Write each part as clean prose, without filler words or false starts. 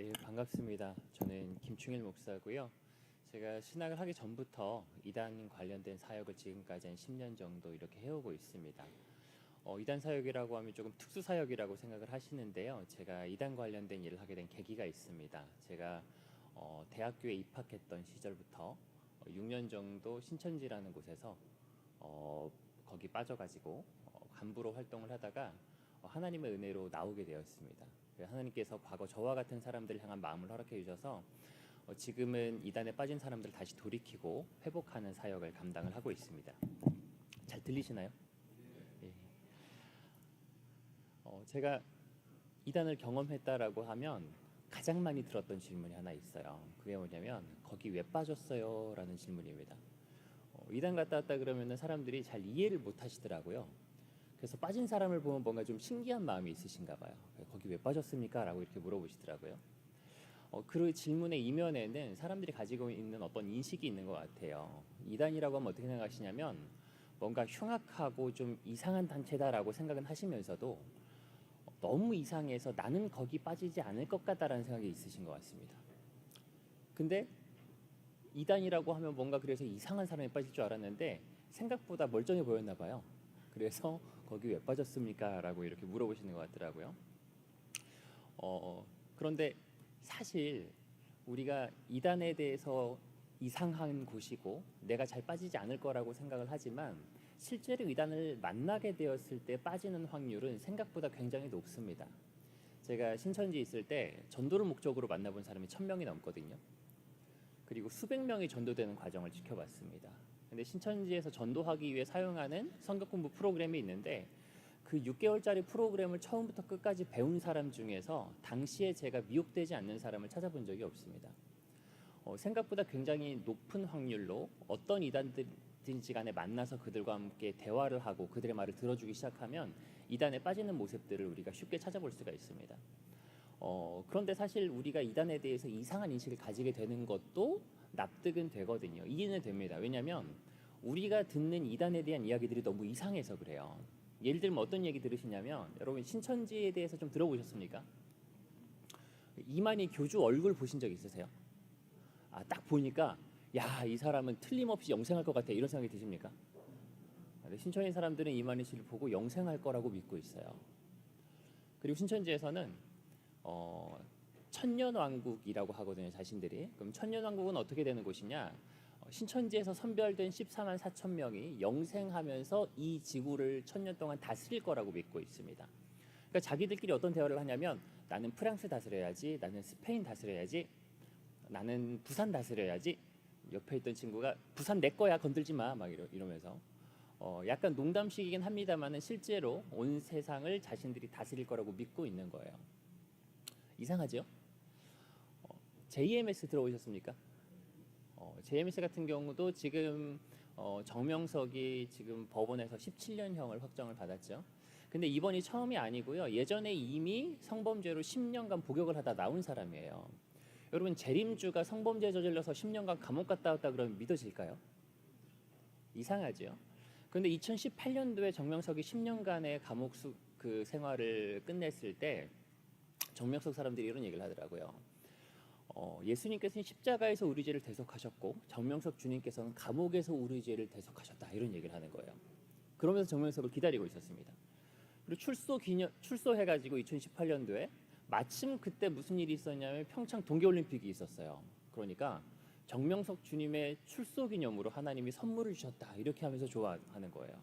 예, 반갑습니다. 저는 김충일 목사고요. 제가 신학을 하기 전부터 이단 관련된 사역을 지금까지 한 10년 정도 이렇게 해오고 있습니다. 이단 사역이라고 하면 조금 특수 사역이라고 생각을 하시는데요. 제가 이단 관련된 일을 하게 된 계기가 있습니다. 제가 대학교에 입학했던 시절부터 6년 정도 신천지라는 곳에서 거기 빠져가지고 간부로 활동을 하다가 하나님의 은혜로 나오게 되었습니다. 하나님께서 과거 저와 같은 사람들을 향한 마음을 허락해 주셔서 지금은 이단에 빠진 사람들을 다시 돌이키고 회복하는 사역을 감당을 하고 있습니다. 잘 들리시나요? 예. 제가 이단을 경험했다라고 하면 가장 많이 들었던 질문이 하나 있어요. 그게 뭐냐면 거기 왜 빠졌어요? 라는 질문입니다. 이단 갔다 왔다 그러면 사람들이 잘 이해를 못 하시더라고요. 그래서 빠진 사람을 보면 뭔가 좀 신기한 마음이 있으신가 봐요. 거기 왜 빠졌습니까? 라고 이렇게 물어보시더라고요. 그 질문의 이면에는 사람들이 가지고 있는 어떤 인식이 있는 것 같아요. 이단이라고 하면 어떻게 생각하시냐면 뭔가 흉악하고 좀 이상한 단체다라고 생각은 하시면서도 너무 이상해서 나는 거기 빠지지 않을 것 같다라는 생각이 있으신 것 같습니다. 근데 이단이라고 하면 뭔가 그래서 이상한 사람이 빠질 줄 알았는데 생각보다 멀쩡해 보였나 봐요. 그래서 거기 왜 빠졌습니까? 라고 이렇게 물어보시는 것 같더라고요. 그런데 사실 우리가 이단에 대해서 이상한 곳이고 내가 잘 빠지지 않을 거라고 생각을 하지만 실제로 이단을 만나게 되었을 때 빠지는 확률은 생각보다 굉장히 높습니다. 제가 신천지 있을 때 전도를 목적으로 만나본 사람이 1000명이 넘거든요. 그리고 수백 명이 전도되는 과정을 지켜봤습니다. 근데 신천지에서 전도하기 위해 사용하는 성경 공부 프로그램이 있는데 그 6개월짜리 프로그램을 처음부터 끝까지 배운 사람 중에서 당시에 제가 미혹되지 않는 사람을 찾아본 적이 없습니다. 생각보다 굉장히 높은 확률로 어떤 이단든지 간에 만나서 그들과 함께 대화를 하고 그들의 말을 들어주기 시작하면 이단에 빠지는 모습들을 우리가 쉽게 찾아볼 수가 있습니다. 그런데 사실 우리가 이단에 대해서 이상한 인식을 가지게 되는 것도 납득은 되거든요. 이해는 됩니다. 왜냐하면 우리가 듣는 이단에 대한 이야기들이 너무 이상해서 그래요. 예를 들면 어떤 얘기 들으시냐면 여러분 신천지에 대해서 좀 들어보셨습니까? 이만희 교주 얼굴 보신 적 있으세요? 딱 보니까 야, 이 사람은 틀림없이 영생할 것 같아 이런 생각이 드십니까? 신천지 사람들은 이만희 씨를 보고 영생할 거라고 믿고 있어요. 그리고 신천지에서는 천년왕국이라고 하거든요, 자신들이. 그럼 천년왕국은 어떻게 되는 곳이냐? 신천지에서 선별된 14만 4천 명이 영생하면서 이 지구를 1000년 동안 다스릴 거라고 믿고 있습니다. 그러니까 자기들끼리 어떤 대화를 하냐면 나는 프랑스 다스려야지, 나는 스페인 다스려야지, 나는 부산 다스려야지. 옆에 있던 친구가 부산 내 거야, 건들지 마, 막 이러면서 약간 농담식이긴 합니다만은 실제로 온 세상을 자신들이 다스릴 거라고 믿고 있는 거예요. 이상하죠? JMS 들어오셨습니까? JMS 같은 경우도 지금 정명석이 지금 법원에서 17년형을 확정을 받았죠. 근데 이번이 처음이 아니고요. 예전에 이미 성범죄로 10년간 복역을 하다 나온 사람이에요. 여러분 재림주가 성범죄 저질러서 10년간 감옥 갔다 왔다 그러면 믿어질까요? 이상하죠. 그런데 2018년도에 정명석이 10년간의 감옥 그 생활을 끝냈을 때 정명석 사람들이 이런 얘기를 하더라고요. 예수님께서는 십자가에서 우리 죄를 대속하셨고 정명석 주님께서는 감옥에서 우리 죄를 대속하셨다 이런 얘기를 하는 거예요. 그러면서 정명석을 기다리고 있었습니다. 그리고 출소해가지고 2018년도에 마침 그때 무슨 일이 있었냐면 평창 동계올림픽이 있었어요. 그러니까 정명석 주님의 출소 기념으로 하나님이 선물을 주셨다 이렇게 하면서 좋아하는 거예요.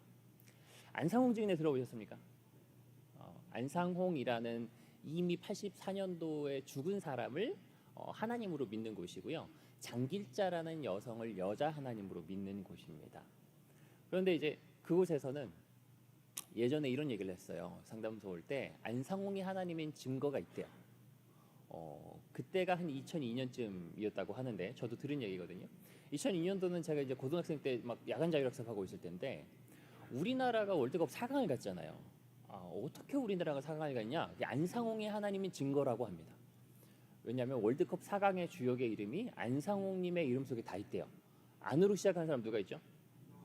안상홍 증인에 들어보셨습니까? 안상홍이라는 이미 84년도에 죽은 사람을 하나님으로 믿는 곳이고요. 장길자라는 여성을 여자 하나님으로 믿는 곳입니다. 그런데 이제 그곳에서는 예전에 이런 얘기를 했어요. 상담소 올 때 안상홍이 하나님인 증거가 있대요. 그때가 한 2002년쯤이었다고 하는데 저도 들은 얘기거든요. 2002년도는 제가 이제 고등학생 때 막 야간 자율학습 하고 있을 때인데 우리나라가 월드컵 4강을 갔잖아요. 어떻게 우리나라가 4강을 갔냐? 안상홍이 하나님인 증거라고 합니다. 왜냐하면 월드컵 4강의 주역의 이름이 안상홍님의 이름 속에 다 있대요. 안으로 시작하는 사람 누가 있죠?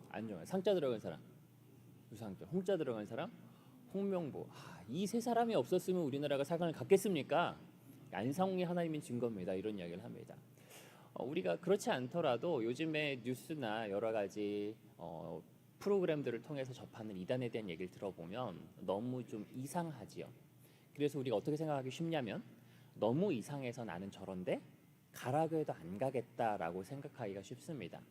안정환. 상자 들어간 사람 유상철. 홍자 들어간 사람 홍명보. 이 세 사람이 없었으면 우리나라가 4강을 갔겠습니까? 안상홍이 하나님인 증거입니다. 이런 이야기를 합니다. 우리가 그렇지 않더라도 요즘에 뉴스나 여러 가지 프로그램들을 통해서 접하는 이단에 대한 얘기를 들어보면 너무 좀 이상하지요. 그래서 우리가 어떻게 생각하기 쉽냐면 너무 이상해서 나는 저런데 가라고 해도 안 가겠다라고 생각하기가 쉽습니다.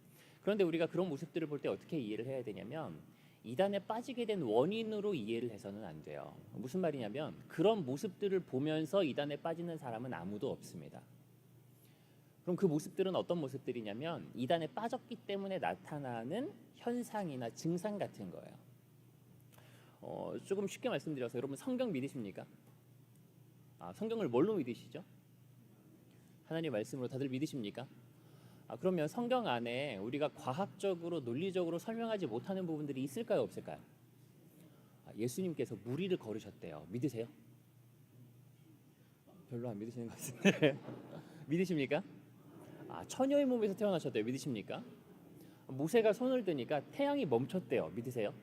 그런데 우리가 그런 모습들을 볼 때 어떻게 이해를 해야 되냐면 이단에 빠지게 된 원인으로 이해를 해서는 안 돼요. 무슨 말이냐면 그런 모습들을 보면서 이단에 빠지는 사람은 아무도 없습니다. 그럼 그 모습들은 어떤 모습들이냐면 이단에 빠졌기 때문에 나타나는 현상이나 증상 같은 거예요. 조금 쉽게 말씀드려서 여러분 성경 믿으십니까? 성경을 뭘로 믿으시죠? 하나님 말씀으로 다들 믿으십니까? 그러면 성경 안에 우리가 과학적으로 논리적으로 설명하지 못하는 부분들이 있을까요, 없을까요? 예수님께서 무리를 걸으셨대요. 믿으세요? 별로 안 믿으시는 것 같은데 믿으십니까? 처녀의 몸에서 태어나셨대요. 믿으십니까? 모세가 손을 드니까 태양이 멈췄대요. 믿으세요?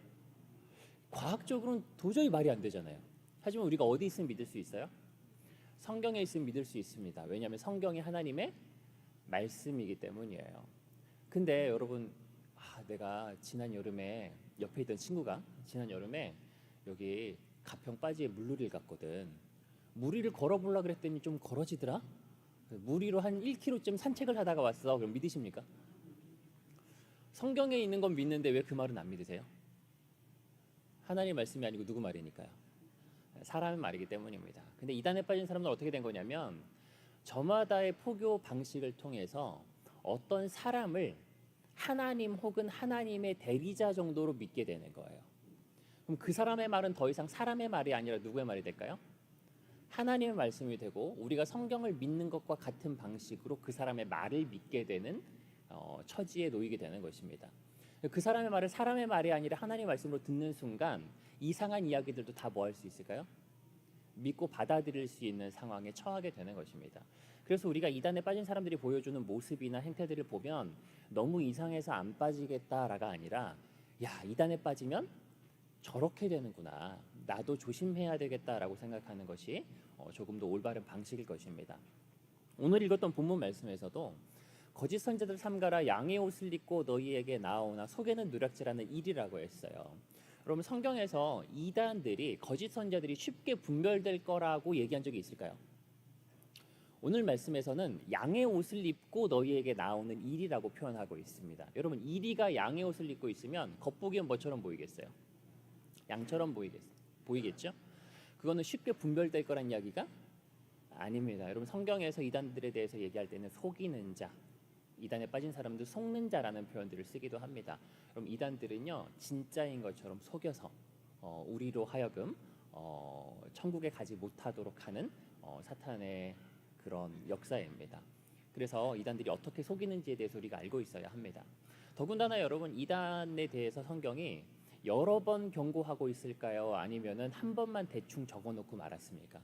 과학적으로는 도저히 말이 안 되잖아요. 하지만 우리가 어디 있으면 믿을 수 있어요? 성경에 있으면 믿을 수 있습니다. 왜냐하면 성경이 하나님의 말씀이기 때문이에요. 근데 여러분, 내가 지난 여름에 옆에 있던 친구가 지난 여름에 여기 가평 빠지에 물놀이를 갔거든. 무리를 걸어보려고 그랬더니 좀 걸어지더라. 무리로 한 1km쯤 산책을 하다가 왔어. 그럼 믿으십니까? 성경에 있는 건 믿는데 왜 그 말은 안 믿으세요? 하나님 말씀이 아니고 누구 말이니까요? 사람의 말이기 때문입니다. 근데 이단에 빠진 사람들은 어떻게 된 거냐면 저마다의 포교 방식을 통해서 어떤 사람을 하나님 혹은 하나님의 대리자 정도로 믿게 되는 거예요. 그럼 그 사람의 말은 더 이상 사람의 말이 아니라 누구의 말이 될까요? 하나님의 말씀이 되고 우리가 성경을 믿는 것과 같은 방식으로 그 사람의 말을 믿게 되는 처지에 놓이게 되는 것입니다. 그 사람의 말을 사람의 말이 아니라 하나님의 말씀으로 듣는 순간 이상한 이야기들도 다 뭐 할 수 있을까요? 믿고 받아들일 수 있는 상황에 처하게 되는 것입니다. 그래서 우리가 이단에 빠진 사람들이 보여주는 모습이나 행태들을 보면 너무 이상해서 안 빠지겠다라가 아니라 이단에 빠지면 저렇게 되는구나. 나도 조심해야 되겠다라고 생각하는 것이 조금 더 올바른 방식일 것입니다. 오늘 읽었던 본문 말씀에서도 거짓 선지자들 삼가라 양의 옷을 입고 너희에게 나오나 속에는 누락질하는 일이라고 했어요. 여러분 성경에서 이단들이 거짓 선지자들이 쉽게 분별될 거라고 얘기한 적이 있을까요? 오늘 말씀에서는 양의 옷을 입고 너희에게 나오는 일이라고 표현하고 있습니다. 여러분 이리가 양의 옷을 입고 있으면 겉보기엔 뭐처럼 보이겠어요? 양처럼 보이겠죠? 그거는 쉽게 분별될 거란 이야기가 아닙니다. 여러분 성경에서 이단들에 대해서 얘기할 때는 속이는 자, 이단에 빠진 사람들 속는 자라는 표현들을 쓰기도 합니다. 그럼 이단들은요 진짜인 것처럼 속여서 우리로 하여금 천국에 가지 못하도록 하는 사탄의 그런 역사입니다. 그래서 이단들이 어떻게 속이는지에 대해서 우리가 알고 있어야 합니다. 더군다나 여러분 이단에 대해서 성경이 여러 번 경고하고 있을까요? 아니면은 한 번만 대충 적어놓고 말았습니까?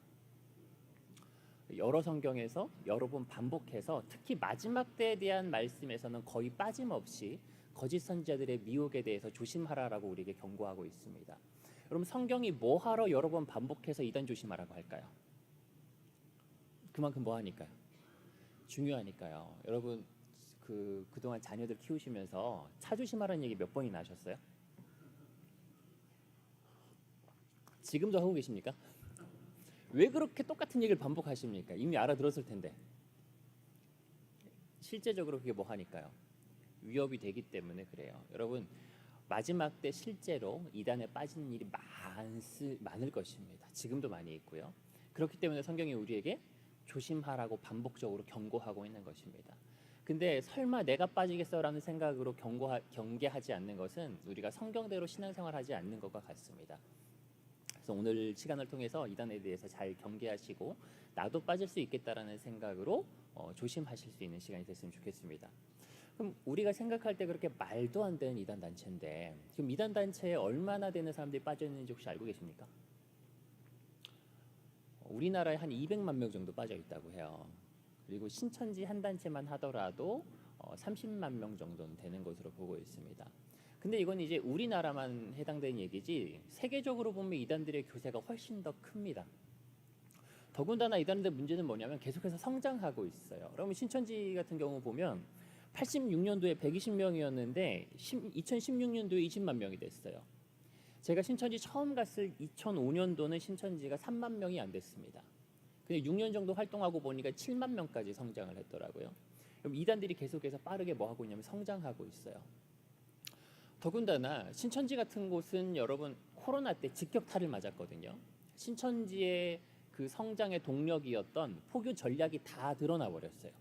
여러 성경에서 여러 번 반복해서 특히 마지막 때에 대한 말씀에서는 거의 빠짐없이 거짓 선지자들의 미혹에 대해서 조심하라라고 우리에게 경고하고 있습니다. 여러분 성경이 뭐하러 여러 번 반복해서 이단 조심하라고 할까요? 그만큼 뭐하니까요? 중요하니까요. 여러분 그동안 자녀들 키우시면서 차 조심하라는 얘기 몇 번이나 하셨어요? 지금도 하고 계십니까? 왜 그렇게 똑같은 얘기를 반복하십니까? 이미 알아들었을 텐데. 실제적으로 그게 뭐 하니까요? 위협이 되기 때문에 그래요. 여러분 마지막 때 실제로 이단에 빠지는 일이 많을 것입니다. 지금도 많이 있고요. 그렇기 때문에 성경이 우리에게 조심하라고 반복적으로 경고하고 있는 것입니다. 근데 설마 내가 빠지겠어라는 생각으로 경계하지 않는 것은 우리가 성경대로 신앙생활하지 않는 것과 같습니다. 그래서 오늘 시간을 통해서 이단에 대해서 잘 경계하시고 나도 빠질 수 있겠다라는 생각으로 조심하실 수 있는 시간이 됐으면 좋겠습니다. 그럼 우리가 생각할 때 그렇게 말도 안 되는 이단 단체인데 지금 이단 단체에 얼마나 되는 사람들이 빠져 있는지 혹시 알고 계십니까? 우리나라에 한 200만 명 정도 빠져 있다고 해요. 그리고 신천지 한 단체만 하더라도 30만 명 정도는 되는 것으로 보고 있습니다. 근데 이건 이제 우리나라만 해당되는 얘기지 세계적으로 보면 이단들의 교세가 훨씬 더 큽니다. 더군다나 이단의 문제는 뭐냐면 계속해서 성장하고 있어요. 그러면 신천지 같은 경우 보면 86년도에 120명이었는데 2016년도에 20만 명이 됐어요. 제가 신천지 처음 갔을 2005년도는 신천지가 3만 명이 안 됐습니다. 근데 6년 정도 활동하고 보니까 7만 명까지 성장을 했더라고요. 그럼 이단들이 계속해서 빠르게 뭐 하고 있냐면 성장하고 있어요. 더군다나 신천지 같은 곳은 여러분 코로나 때 직격탄을 맞았거든요. 신천지의 그 성장의 동력이었던 포교 전략이 다 드러나 버렸어요.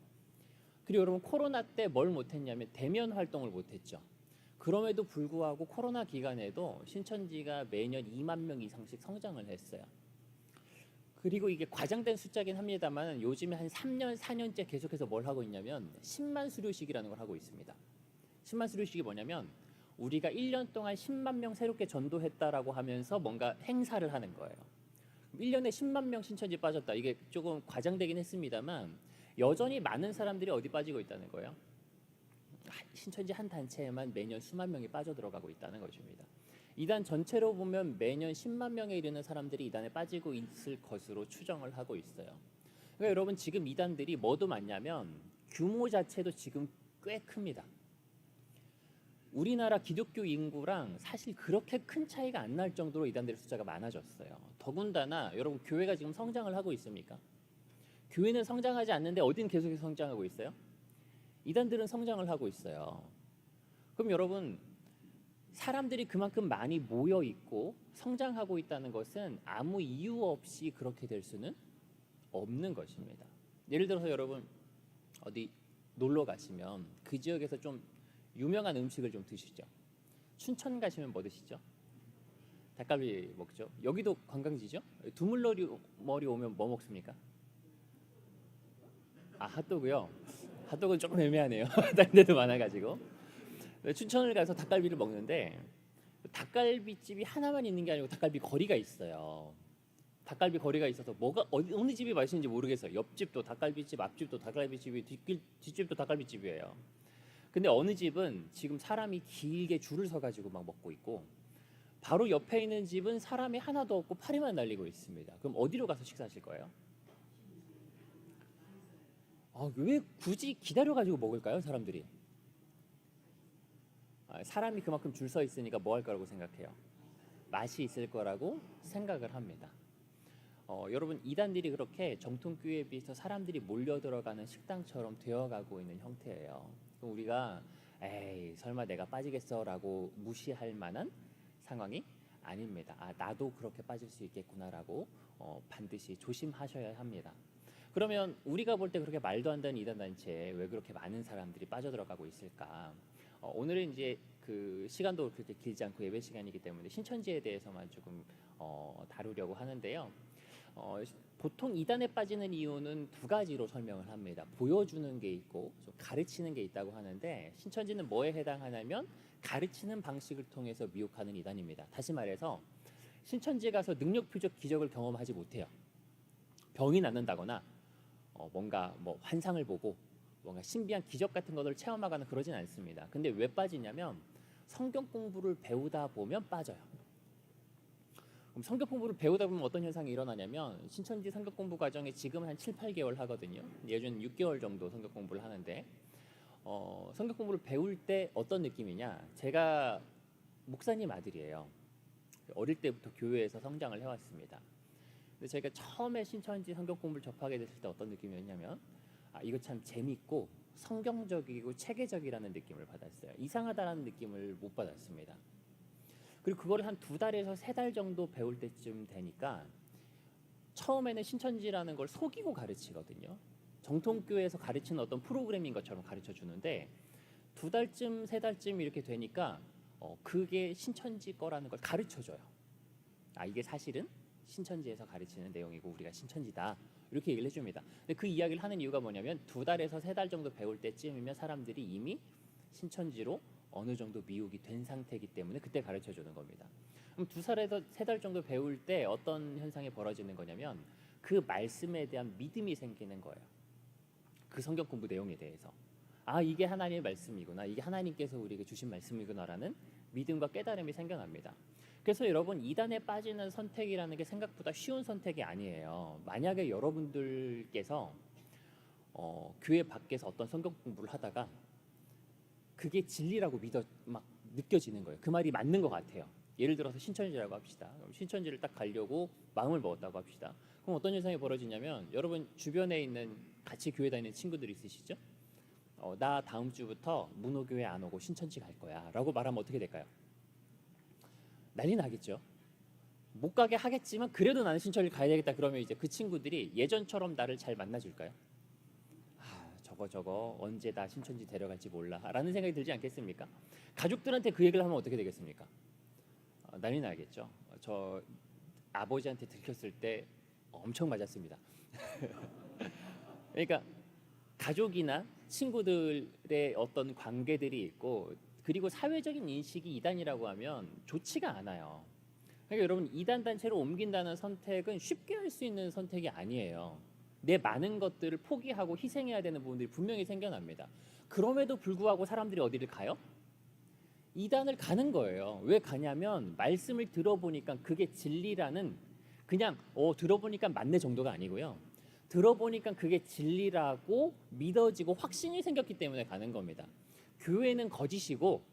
그리고 여러분 코로나 때 뭘 못했냐면 대면 활동을 못했죠. 그럼에도 불구하고 코로나 기간에도 신천지가 매년 2만 명 이상씩 성장을 했어요. 그리고 이게 과장된 숫자긴 합니다만 요즘에 한 3년, 4년째 계속해서 뭘 하고 있냐면 10만 수료식이라는 걸 하고 있습니다. 10만 수료식이 뭐냐면 우리가 1년 동안 10만 명 새롭게 전도했다라고 하면서 뭔가 행사를 하는 거예요. 1년에 10만 명 신천지 빠졌다. 이게 조금 과장되긴 했습니다만 여전히 많은 사람들이 어디 빠지고 있다는 거예요. 신천지 한 단체에만 매년 수만 명이 빠져들어가고 있다는 것입니다. 이단 전체로 보면 매년 10만 명에 이르는 사람들이 이단에 빠지고 있을 것으로 추정을 하고 있어요. 그러니까 여러분 지금 이단들이 뭐도 많냐면 규모 자체도 지금 꽤 큽니다. 우리나라 기독교 인구랑 사실 그렇게 큰 차이가 안 날 정도로 이단들의 숫자가 많아졌어요. 더군다나 여러분 교회가 지금 성장을 하고 있습니까? 교회는 성장하지 않는데 어딘 계속해서 성장하고 있어요? 이단들은 성장을 하고 있어요. 그럼 여러분 사람들이 그만큼 많이 모여 있고 성장하고 있다는 것은 아무 이유 없이 그렇게 될 수는 없는 것입니다. 예를 들어서 여러분 어디 놀러 가시면 그 지역에서 좀 유명한 음식을 좀 드시죠. 춘천 가시면 뭐 드시죠? 닭갈비 먹죠. 여기도 관광지죠. 두물머리 오면 뭐 먹습니까? 아, 핫도그요. 핫도그는 조금 애매하네요. 다른 데도 많아가지고. 춘천을 가서 닭갈비를 먹는데 닭갈비집이 하나만 있는 게 아니고 닭갈비 거리가 있어요. 닭갈비 거리가 있어서 뭐가 어느 집이 맛있는지 모르겠어요. 옆집도 닭갈비집, 앞집도 닭갈비집이, 뒷집도 닭갈비집이에요. 근데 어느 집은 지금 사람이 길게 줄을 서가지고 막 먹고 있고 바로 옆에 있는 집은 사람이 하나도 없고 파리만 날리고 있습니다. 그럼 어디로 가서 식사하실 거예요? 왜 굳이 기다려가지고 먹을까요, 사람들이? 사람이 그만큼 줄 서 있으니까 뭐 할 거라고 생각해요? 맛이 있을 거라고 생각을 합니다. 여러분 이단들이 그렇게 정통교회에 비해서 사람들이 몰려 들어가는 식당처럼 되어가고 있는 형태예요. 그럼 우리가 에이 설마 내가 빠지겠어라고 무시할 만한 상황이 아닙니다. 나도 그렇게 빠질 수 있겠구나라고 반드시 조심하셔야 합니다. 그러면 우리가 볼 때 그렇게 말도 안 되는 이단 단체에 왜 그렇게 많은 사람들이 빠져들어가고 있을까? 오늘은 이제 그 시간도 그렇게 길지 않고 예배 시간이기 때문에 신천지에 대해서만 조금 다루려고 하는데요. 보통 이단에 빠지는 이유는 두 가지로 설명을 합니다. 보여주는 게 있고 좀 가르치는 게 있다고 하는데 신천지는 뭐에 해당하냐면 가르치는 방식을 통해서 미혹하는 이단입니다. 다시 말해서 신천지에 가서 능력 표적 기적을 경험하지 못해요. 병이 낫는다거나 뭔가 뭐 환상을 보고 뭔가 신비한 기적 같은 것을 체험하거나 그러진 않습니다. 근데 왜 빠지냐면 성경 공부를 배우다 보면 빠져요. 그럼 성경 공부를 배우다 보면 어떤 현상이 일어나냐면 신천지 성경 공부 과정에 지금은 한 7, 8개월 하거든요. 예전에 6개월 정도 성경 공부를 하는데 성경 공부를 배울 때 어떤 느낌이냐? 제가 목사님 아들이에요. 어릴 때부터 교회에서 성장을 해왔습니다. 근데 제가 처음에 신천지 성경 공부를 접하게 됐을 때 어떤 느낌이었냐면 이거 참 재밌고 성경적이고 체계적이라는 느낌을 받았어요. 이상하다라는 느낌을 못 받았습니다. 그리고 그걸 한 2달에서 3달 정도 배울 때쯤 되니까 처음에는 신천지라는 걸 속이고 가르치거든요. 정통교회에서 가르치는 어떤 프로그램인 것처럼 가르쳐 주는데 2달쯤 3달쯤 이렇게 되니까 그게 신천지 거라는 걸 가르쳐 줘요. 이게 사실은 신천지에서 가르치는 내용이고 우리가 신천지다 이렇게 얘기를 해줍니다. 근데 그 이야기를 하는 이유가 뭐냐면 2달에서 3달 정도 배울 때쯤이면 사람들이 이미 신천지로 어느 정도 미혹이 된 상태이기 때문에 그때 가르쳐 주는 겁니다. 그럼 2살에서 3달 정도 배울 때 어떤 현상이 벌어지는 거냐면 그 말씀에 대한 믿음이 생기는 거예요. 그 성경 공부 내용에 대해서 이게 하나님의 말씀이구나, 이게 하나님께서 우리에게 주신 말씀이구나라는 믿음과 깨달음이 생겨납니다. 그래서 여러분 이단에 빠지는 선택이라는 게 생각보다 쉬운 선택이 아니에요. 만약에 여러분들께서 교회 밖에서 어떤 성경 공부를 하다가 그게 진리라고 막 느껴지는 거예요. 그 말이 맞는 것 같아요. 예를 들어서 신천지라고 합시다. 그럼 신천지를 딱 가려고 마음을 먹었다고 합시다. 그럼 어떤 현상이 벌어지냐면 여러분 주변에 있는 같이 교회 다니는 친구들 있으시죠? 나 다음 주부터 문호교회 안 오고 신천지 갈 거야 라고 말하면 어떻게 될까요? 난리 나겠죠. 못 가게 하겠지만 그래도 나는 신천지를 가야 되겠다. 그러면 이제 그 친구들이 예전처럼 나를 잘 만나줄까요? 저거 언제 나 신천지 데려갈지 몰라 라는 생각이 들지 않겠습니까? 가족들한테 그 얘기를 하면 어떻게 되겠습니까? 난리 나겠죠. 저 아버지한테 들켰을 때 엄청 맞았습니다. 그러니까 가족이나 친구들의 어떤 관계들이 있고 그리고 사회적인 인식이 이단이라고 하면 좋지가 않아요. 그러니까 여러분 이단 단체로 옮긴다는 선택은 쉽게 할 수 있는 선택이 아니에요. 내 많은 것들을 포기하고 희생해야 되는 부분들이 분명히 생겨납니다. 그럼에도 불구하고 사람들이 어디를 가요? 이단을 가는 거예요. 왜 가냐면 말씀을 들어보니까 그게 진리라는 그냥 들어보니까 맞네 정도가 아니고요. 들어보니까 그게 진리라고 믿어지고 확신이 생겼기 때문에 가는 겁니다. 교회는 거짓이고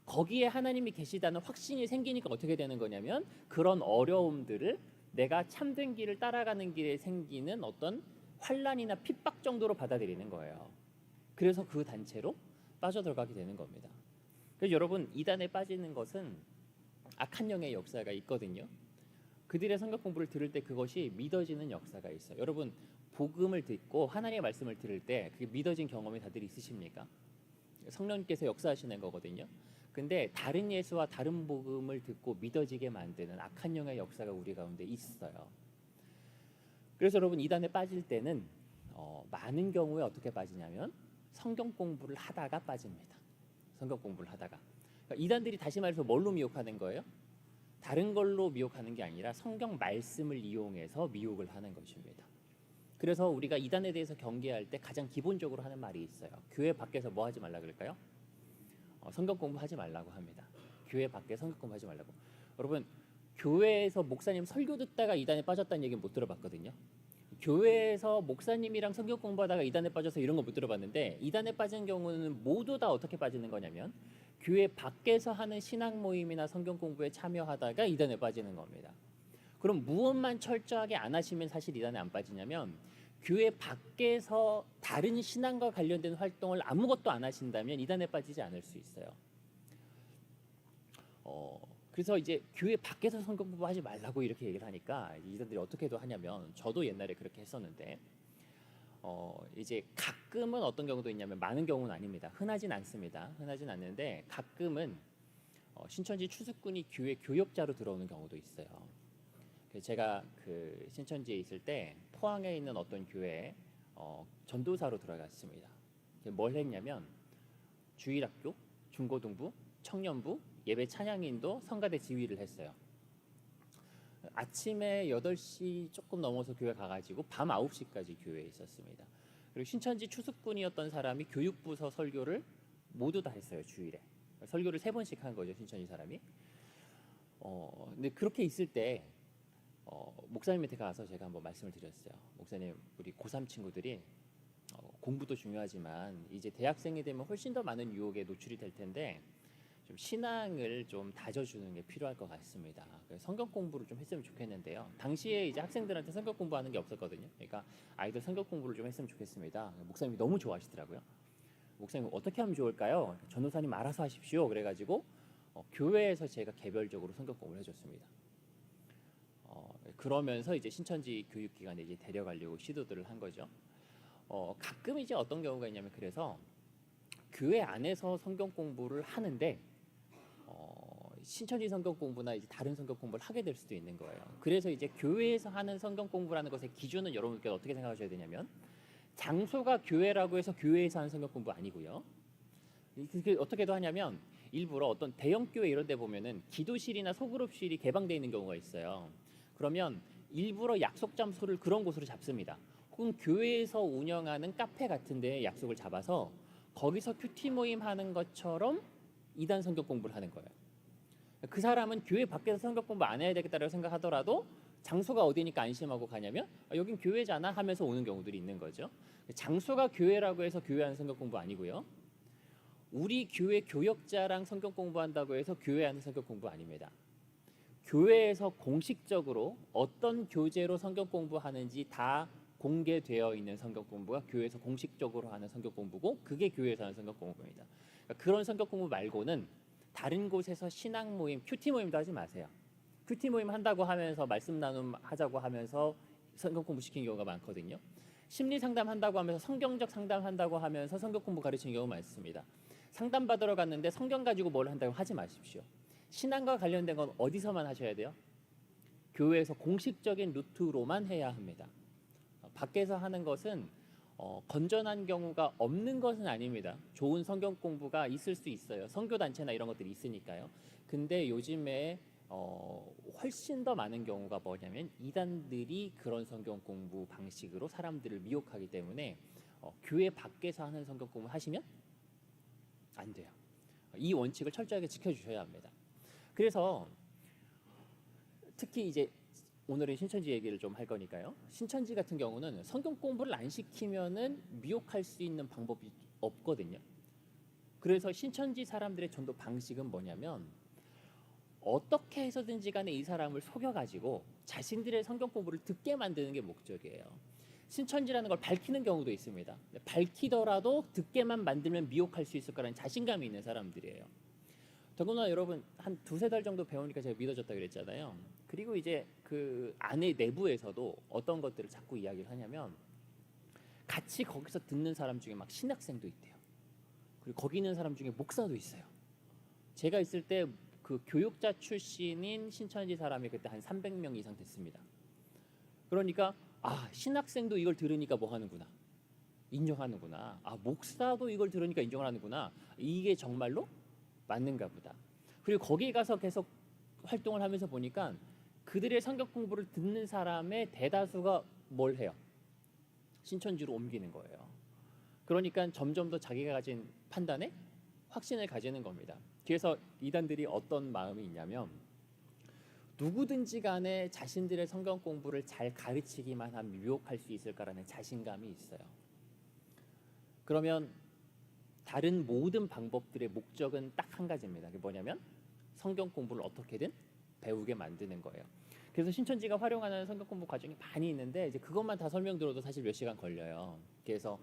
거기에 하나님이 계시다는 확신이 생기니까 어떻게 되는 거냐면 그런 어려움들을 내가 참된 길을 따라가는 길에 생기는 어떤 환난이나 핍박 정도로 받아들이는 거예요. 그래서 그 단체로 빠져들어가게 되는 겁니다. 그래서 여러분 이단에 빠지는 것은 악한 영의 역사가 있거든요. 그들의 성경 공부를 들을 때 그것이 믿어지는 역사가 있어요. 여러분 복음을 듣고 하나님의 말씀을 들을 때 그게 믿어진 경험이 다들 있으십니까? 성령님께서 역사하시는 거거든요. 근데 다른 예수와 다른 복음을 듣고 믿어지게 만드는 악한 영의 역사가 우리 가운데 있어요. 그래서 여러분 이단에 빠질 때는 많은 경우에 어떻게 빠지냐면 성경 공부를 하다가 빠집니다. 성경 공부를 하다가 그러니까 이단들이 다시 말해서 뭘로 미혹하는 거예요? 다른 걸로 미혹하는 게 아니라 성경 말씀을 이용해서 미혹을 하는 것입니다. 그래서 우리가 이단에 대해서 경계할 때 가장 기본적으로 하는 말이 있어요. 교회 밖에서 뭐 하지 말라 그럴까요? 성경 공부하지 말라고 합니다. 교회 밖에 성경 공부하지 말라고. 여러분 교회에서 목사님 설교 듣다가 이단에 빠졌다는 얘기는 못 들어봤거든요. 교회에서 목사님이랑 성경 공부하다가 이단에 빠져서 이런 거 못 들어봤는데 이단에 빠진 경우는 모두 다 어떻게 빠지는 거냐면 교회 밖에서 하는 신앙 모임이나 성경 공부에 참여하다가 이단에 빠지는 겁니다. 그럼 무엇만 철저하게 안 하시면 사실 이단에 안 빠지냐면 교회 밖에서 다른 신앙과 관련된 활동을 아무것도 안 하신다면 이단에 빠지지 않을 수 있어요. 그래서 이제 교회 밖에서 성경 공부하지 말라고 이렇게 얘기를 하니까 이단들이 어떻게도 하냐면 저도 옛날에 그렇게 했었는데 이제 가끔은 어떤 경우도 있냐면 많은 경우는 아닙니다. 흔하진 않습니다. 흔하진 않는데 가끔은 신천지 추수꾼이 교회 교역자로 들어오는 경우도 있어요. 제가 그 신천지에 있을 때 포항에 있는 어떤 교회에 전도사로 들어갔습니다. 뭘 했냐면 주일학교, 중고등부, 청년부, 예배 찬양인도 성가대 지휘를 했어요. 아침에 8시 조금 넘어서 교회 가가지고 밤 9시까지 교회에 있었습니다. 그리고 신천지 추수꾼이었던 사람이 교육부서 설교를 모두 다 했어요. 주일에 설교를 3번씩 한 거죠. 신천지 사람이. 근데 그렇게 있을 때 목사님한테 가서 제가 한번 말씀을 드렸어요. 목사님, 우리 고3 친구들이 공부도 중요하지만 이제 대학생이 되면 훨씬 더 많은 유혹에 노출이 될 텐데 좀 신앙을 좀 다져주는 게 필요할 것 같습니다. 그래서 성경 공부를 좀 했으면 좋겠는데요. 당시에 이제 학생들한테 성경 공부하는 게 없었거든요. 그러니까 아이들 성경 공부를 좀 했으면 좋겠습니다. 목사님이 너무 좋아하시더라고요. 목사님 어떻게 하면 좋을까요? 전도사님 알아서 하십시오. 그래가지고 교회에서 제가 개별적으로 성경 공부를 해줬습니다. 그러면서 이제 신천지 교육기관에 이제 데려가려고 시도들을 한 거죠. 가끔 이제 어떤 경우가 있냐면 그래서 교회 안에서 성경 공부를 하는데 신천지 성경 공부나 이제 다른 성경 공부를 하게 될 수도 있는 거예요. 그래서 이제 교회에서 하는 성경 공부라는 것의 기준은 여러분께서 어떻게 생각하셔야 되냐면 장소가 교회라고 해서 교회에서 하는 성경 공부 아니고요. 그게 어떻게도 하냐면 일부러 어떤 대형 교회 이런 데 보면은 기도실이나 소그룹실이 개방되어 있는 경우가 있어요. 그러면 일부러 약속 장소를 그런 곳으로 잡습니다. 혹은 교회에서 운영하는 카페 같은 데에 약속을 잡아서 거기서 큐티 모임 하는 것처럼 이단 성경 공부를 하는 거예요. 그 사람은 교회 밖에서 성경 공부 안 해야 되겠다고 생각하더라도 장소가 어디니까 안심하고 가냐면 여긴 교회잖아 하면서 오는 경우들이 있는 거죠. 장소가 교회라고 해서 교회 안에 성경 공부 아니고요. 우리 교회 교역자랑 성경 공부한다고 해서 교회 안에 성경 공부 아닙니다. 교회에서 공식적으로 어떤 교재로 성경 공부하는지 다 공개되어 있는 성경 공부가 교회에서 공식적으로 하는 성경 공부고 그게 교회에서 하는 성경 공부입니다. 그러니까 그런 성경 공부 말고는 다른 곳에서 신앙 모임, 큐티 모임도 하지 마세요. 큐티 모임 한다고 하면서 말씀 나눔 하자고 하면서 성경 공부 시키는 경우가 많거든요. 심리 상담 한다고 하면서 성경적 상담 한다고 하면서 성경 공부 가르치는 경우 많습니다. 상담 받으러 갔는데 성경 가지고 뭘 한다고 하지 마십시오. 신앙과 관련된 건 어디서만 하셔야 돼요? 교회에서 공식적인 루트로만 해야 합니다. 밖에서 하는 것은 건전한 경우가 없는 것은 아닙니다. 좋은 성경 공부가 있을 수 있어요. 선교단체나 이런 것들이 있으니까요. 근데 요즘에 훨씬 더 많은 경우가 뭐냐면 이단들이 그런 성경 공부 방식으로 사람들을 미혹하기 때문에 교회 밖에서 하는 성경 공부 하시면 안 돼요. 이 원칙을 철저하게 지켜주셔야 합니다. 그래서 특히 이제 오늘은 신천지 얘기를 좀 할 거니까요. 신천지 같은 경우는 성경 공부를 안 시키면은 미혹할 수 있는 방법이 없거든요. 그래서 신천지 사람들의 전도 방식은 뭐냐면 어떻게 해서든지 간에 이 사람을 속여가지고 자신들의 성경 공부를 듣게 만드는 게 목적이에요. 신천지라는 걸 밝히는 경우도 있습니다. 밝히더라도 듣게만 만들면 미혹할 수 있을 거라는 자신감이 있는 사람들이에요. 더구나 여러분 한 두세 달 정도 배우니까 제가 믿어졌다 그랬잖아요. 그리고 이제 그 안에 내부에서도 어떤 것들을 자꾸 이야기를 하냐면 같이 거기서 듣는 사람 중에 막 신학생도 있대요. 그리고 거기 있는 사람 중에 목사도 있어요. 제가 있을 때 그 교육자 출신인 신천지 사람이 그때 한 300명 이상 됐습니다. 그러니까 신학생도 이걸 들으니까 뭐 하는구나. 인정하는구나. 목사도 이걸 들으니까 인정을 하는구나. 이게 정말로 맞는가 보다. 그리고 거기에 가서 계속 활동을 하면서 보니까 그들의 성경 공부를 듣는 사람의 대다수가 뭘 해요? 신천지로 옮기는 거예요. 그러니까 점점 더 자기가 가진 판단에 확신을 가지는 겁니다. 그래서 이단들이 어떤 마음이 있냐면 누구든지 간에 자신들의 성경 공부를 잘 가르치기만 하면 유혹할 수 있을까라는 자신감이 있어요. 그러면 다른 모든 방법들의 목적은 딱 한 가지입니다. 그게 뭐냐면 성경 공부를 어떻게든 배우게 만드는 거예요. 그래서 신천지가 활용하는 성경 공부 과정이 많이 있는데 이제 그것만 다 설명드려도 사실 몇 시간 걸려요. 그래서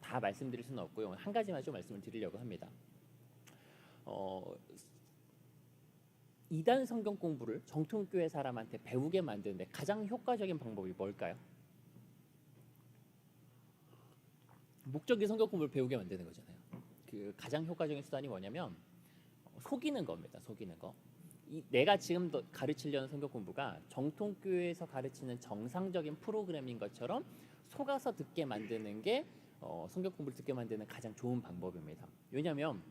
다 말씀드릴 수는 없고요. 한 가지만 좀 말씀을 드리려고 합니다. 이단 성경 공부를 정통교회 사람한테 배우게 만드는데 가장 효과적인 방법이 뭘까요? 목적이 성경 공부를 배우게 만드는 거잖아요. 그 가장 효과적인 수단이 뭐냐면 속이는 겁니다. 속이는 거. 내가 지금 가르치려는 성경 공부가 정통교회에서 가르치는 정상적인 프로그램인 것처럼 속아서 듣게 만드는 게 성경 공부를 듣게 만드는 가장 좋은 방법입니다. 왜냐하면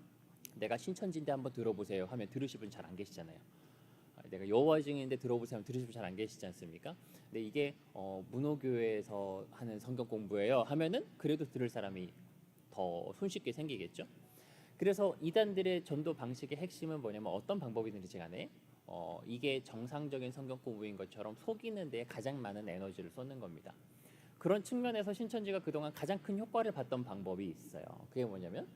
내가 신천지인데 한번 들어보세요 하면 들으실 분 잘 안 계시잖아요. 내가 여호와 증인인데 들어보세요 하면 들으실 분 잘 안 계시지 않습니까? 근데 이게 문호교회에서 하는 성경 공부예요 하면은 그래도 들을 사람이 더 손쉽게 생기겠죠. 그래서 이단들의 전도 방식의 핵심은 뭐냐면 어떤 방법이든지 간에 이게 정상적인 성경 공부인 것처럼 속이는 데에 가장 많은 에너지를 쏟는 겁니다. 그런 측면에서 신천지가 그동안 가장 큰 효과를 봤던 방법이 있어요. 그게 뭐냐면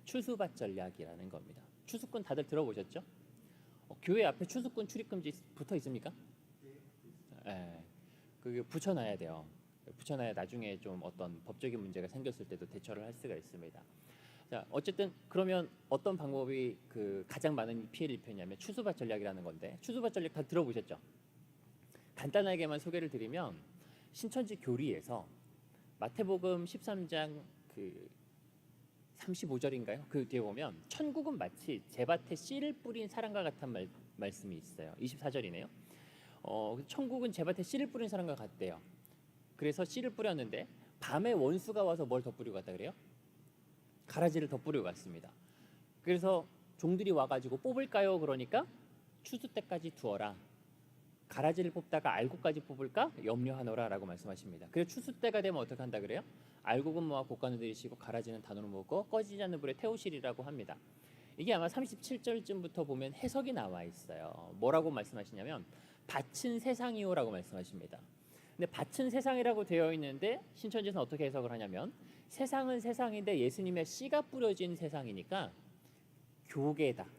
추수밭 전략이라는 겁니다. 추수꾼 다들 들어보셨죠? 교회 앞에 추수꾼 출입금지 붙어 있습니까? 네. 그게 붙여놔야 돼요. 붙여놔야 나중에 좀 어떤 법적인 문제가 생겼을 때도 대처를 할 수가 있습니다. 자, 어쨌든 그러면 어떤 방법이 그 가장 많은 피해를 입혔냐면 추수밭 전략이라는 건데 추수밭 전략 다 들어보셨죠? 간단하게만 소개를 드리면 신천지 교리에서 마태복음 13장 그 35절인가요? 그 뒤에 보면 천국은 마치 제밭에 씨를 뿌린 사람과 같은 말씀이 있어요. 24절이네요. 천국은 제밭에 씨를 뿌린 사람과 같대요. 그래서 씨를 뿌렸는데 밤에 원수가 와서 뭘 더 뿌리고 갔다 그래요? 가라지를 더 뿌리고 갔습니다. 그래서 종들이 와가지고 뽑을까요? 그러니까 추수 때까지 두어라. 가라지를 뽑다가 알곡까지 뽑을까? 염려하노라라고 말씀하십니다. 그래서 추수 때가 되면 어떻게 한다 그래요? 알곡은 모아 곡간을 들이시고 가라지는 단으로 묶고 꺼지지 않는 불에 태우시리라고 합니다. 이게 아마 37절쯤부터 보면 해석이 나와 있어요. 뭐라고 말씀하시냐면 밭은 세상이요라고 말씀하십니다. 근데 밭은 세상이라고 되어 있는데 신천지에서는 어떻게 해석을 하냐면 세상은 세상인데 예수님의 씨가 뿌려진 세상이니까 교계다.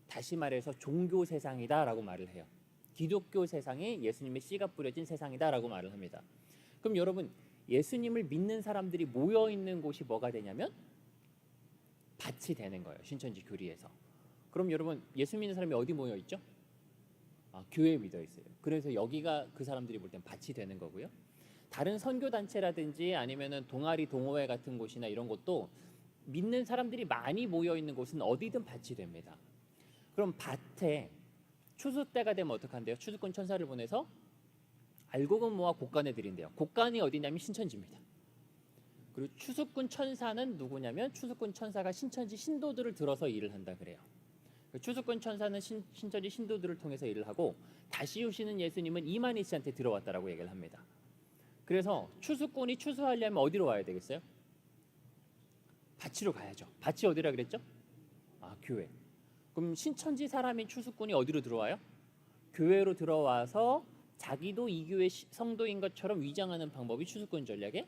다시 말해서 종교 세상이다라고 말을 해요. 기독교 세상이 예수님의 씨가 뿌려진 세상이다라고 말을 합니다. 그럼 여러분 예수님을 믿는 사람들이 모여 있는 곳이 뭐가 되냐면 밭이 되는 거예요. 신천지 교리에서. 그럼 여러분 예수 믿는 사람이 어디 모여 있죠? 교회에 믿어 있어요. 그래서 여기가 그 사람들이 볼 땐 밭이 되는 거고요. 다른 선교 단체라든지 아니면은 동아리 동호회 같은 곳이나 이런 곳도 믿는 사람들이 많이 모여 있는 곳은 어디든 밭이 됩니다. 그럼 밭에 추수 때가 되면 어떡한데요? 추수꾼 천사를 보내서 알곡은 모아 곡간에 드린대요. 곡간이 어디냐면 신천지입니다. 그리고 추수꾼 천사는 누구냐면 추수꾼 천사가 신천지 신도들을 들어서 일을 한다 그래요. 추수꾼 천사는 신천지 신도들을 통해서 일을 하고 다시 오시는 예수님은 이만희 씨한테 들어왔다라고 얘기를 합니다. 그래서 추수꾼이 추수하려면 어디로 와야 되겠어요? 밭으로 가야죠. 밭이 어디라 그랬죠? 교회. 그럼 신천지 사람인 추수꾼이 어디로 들어와요? 교회로 들어와서 자기도 이 교회 성도인 것처럼 위장하는 방법이 추수꾼 전략의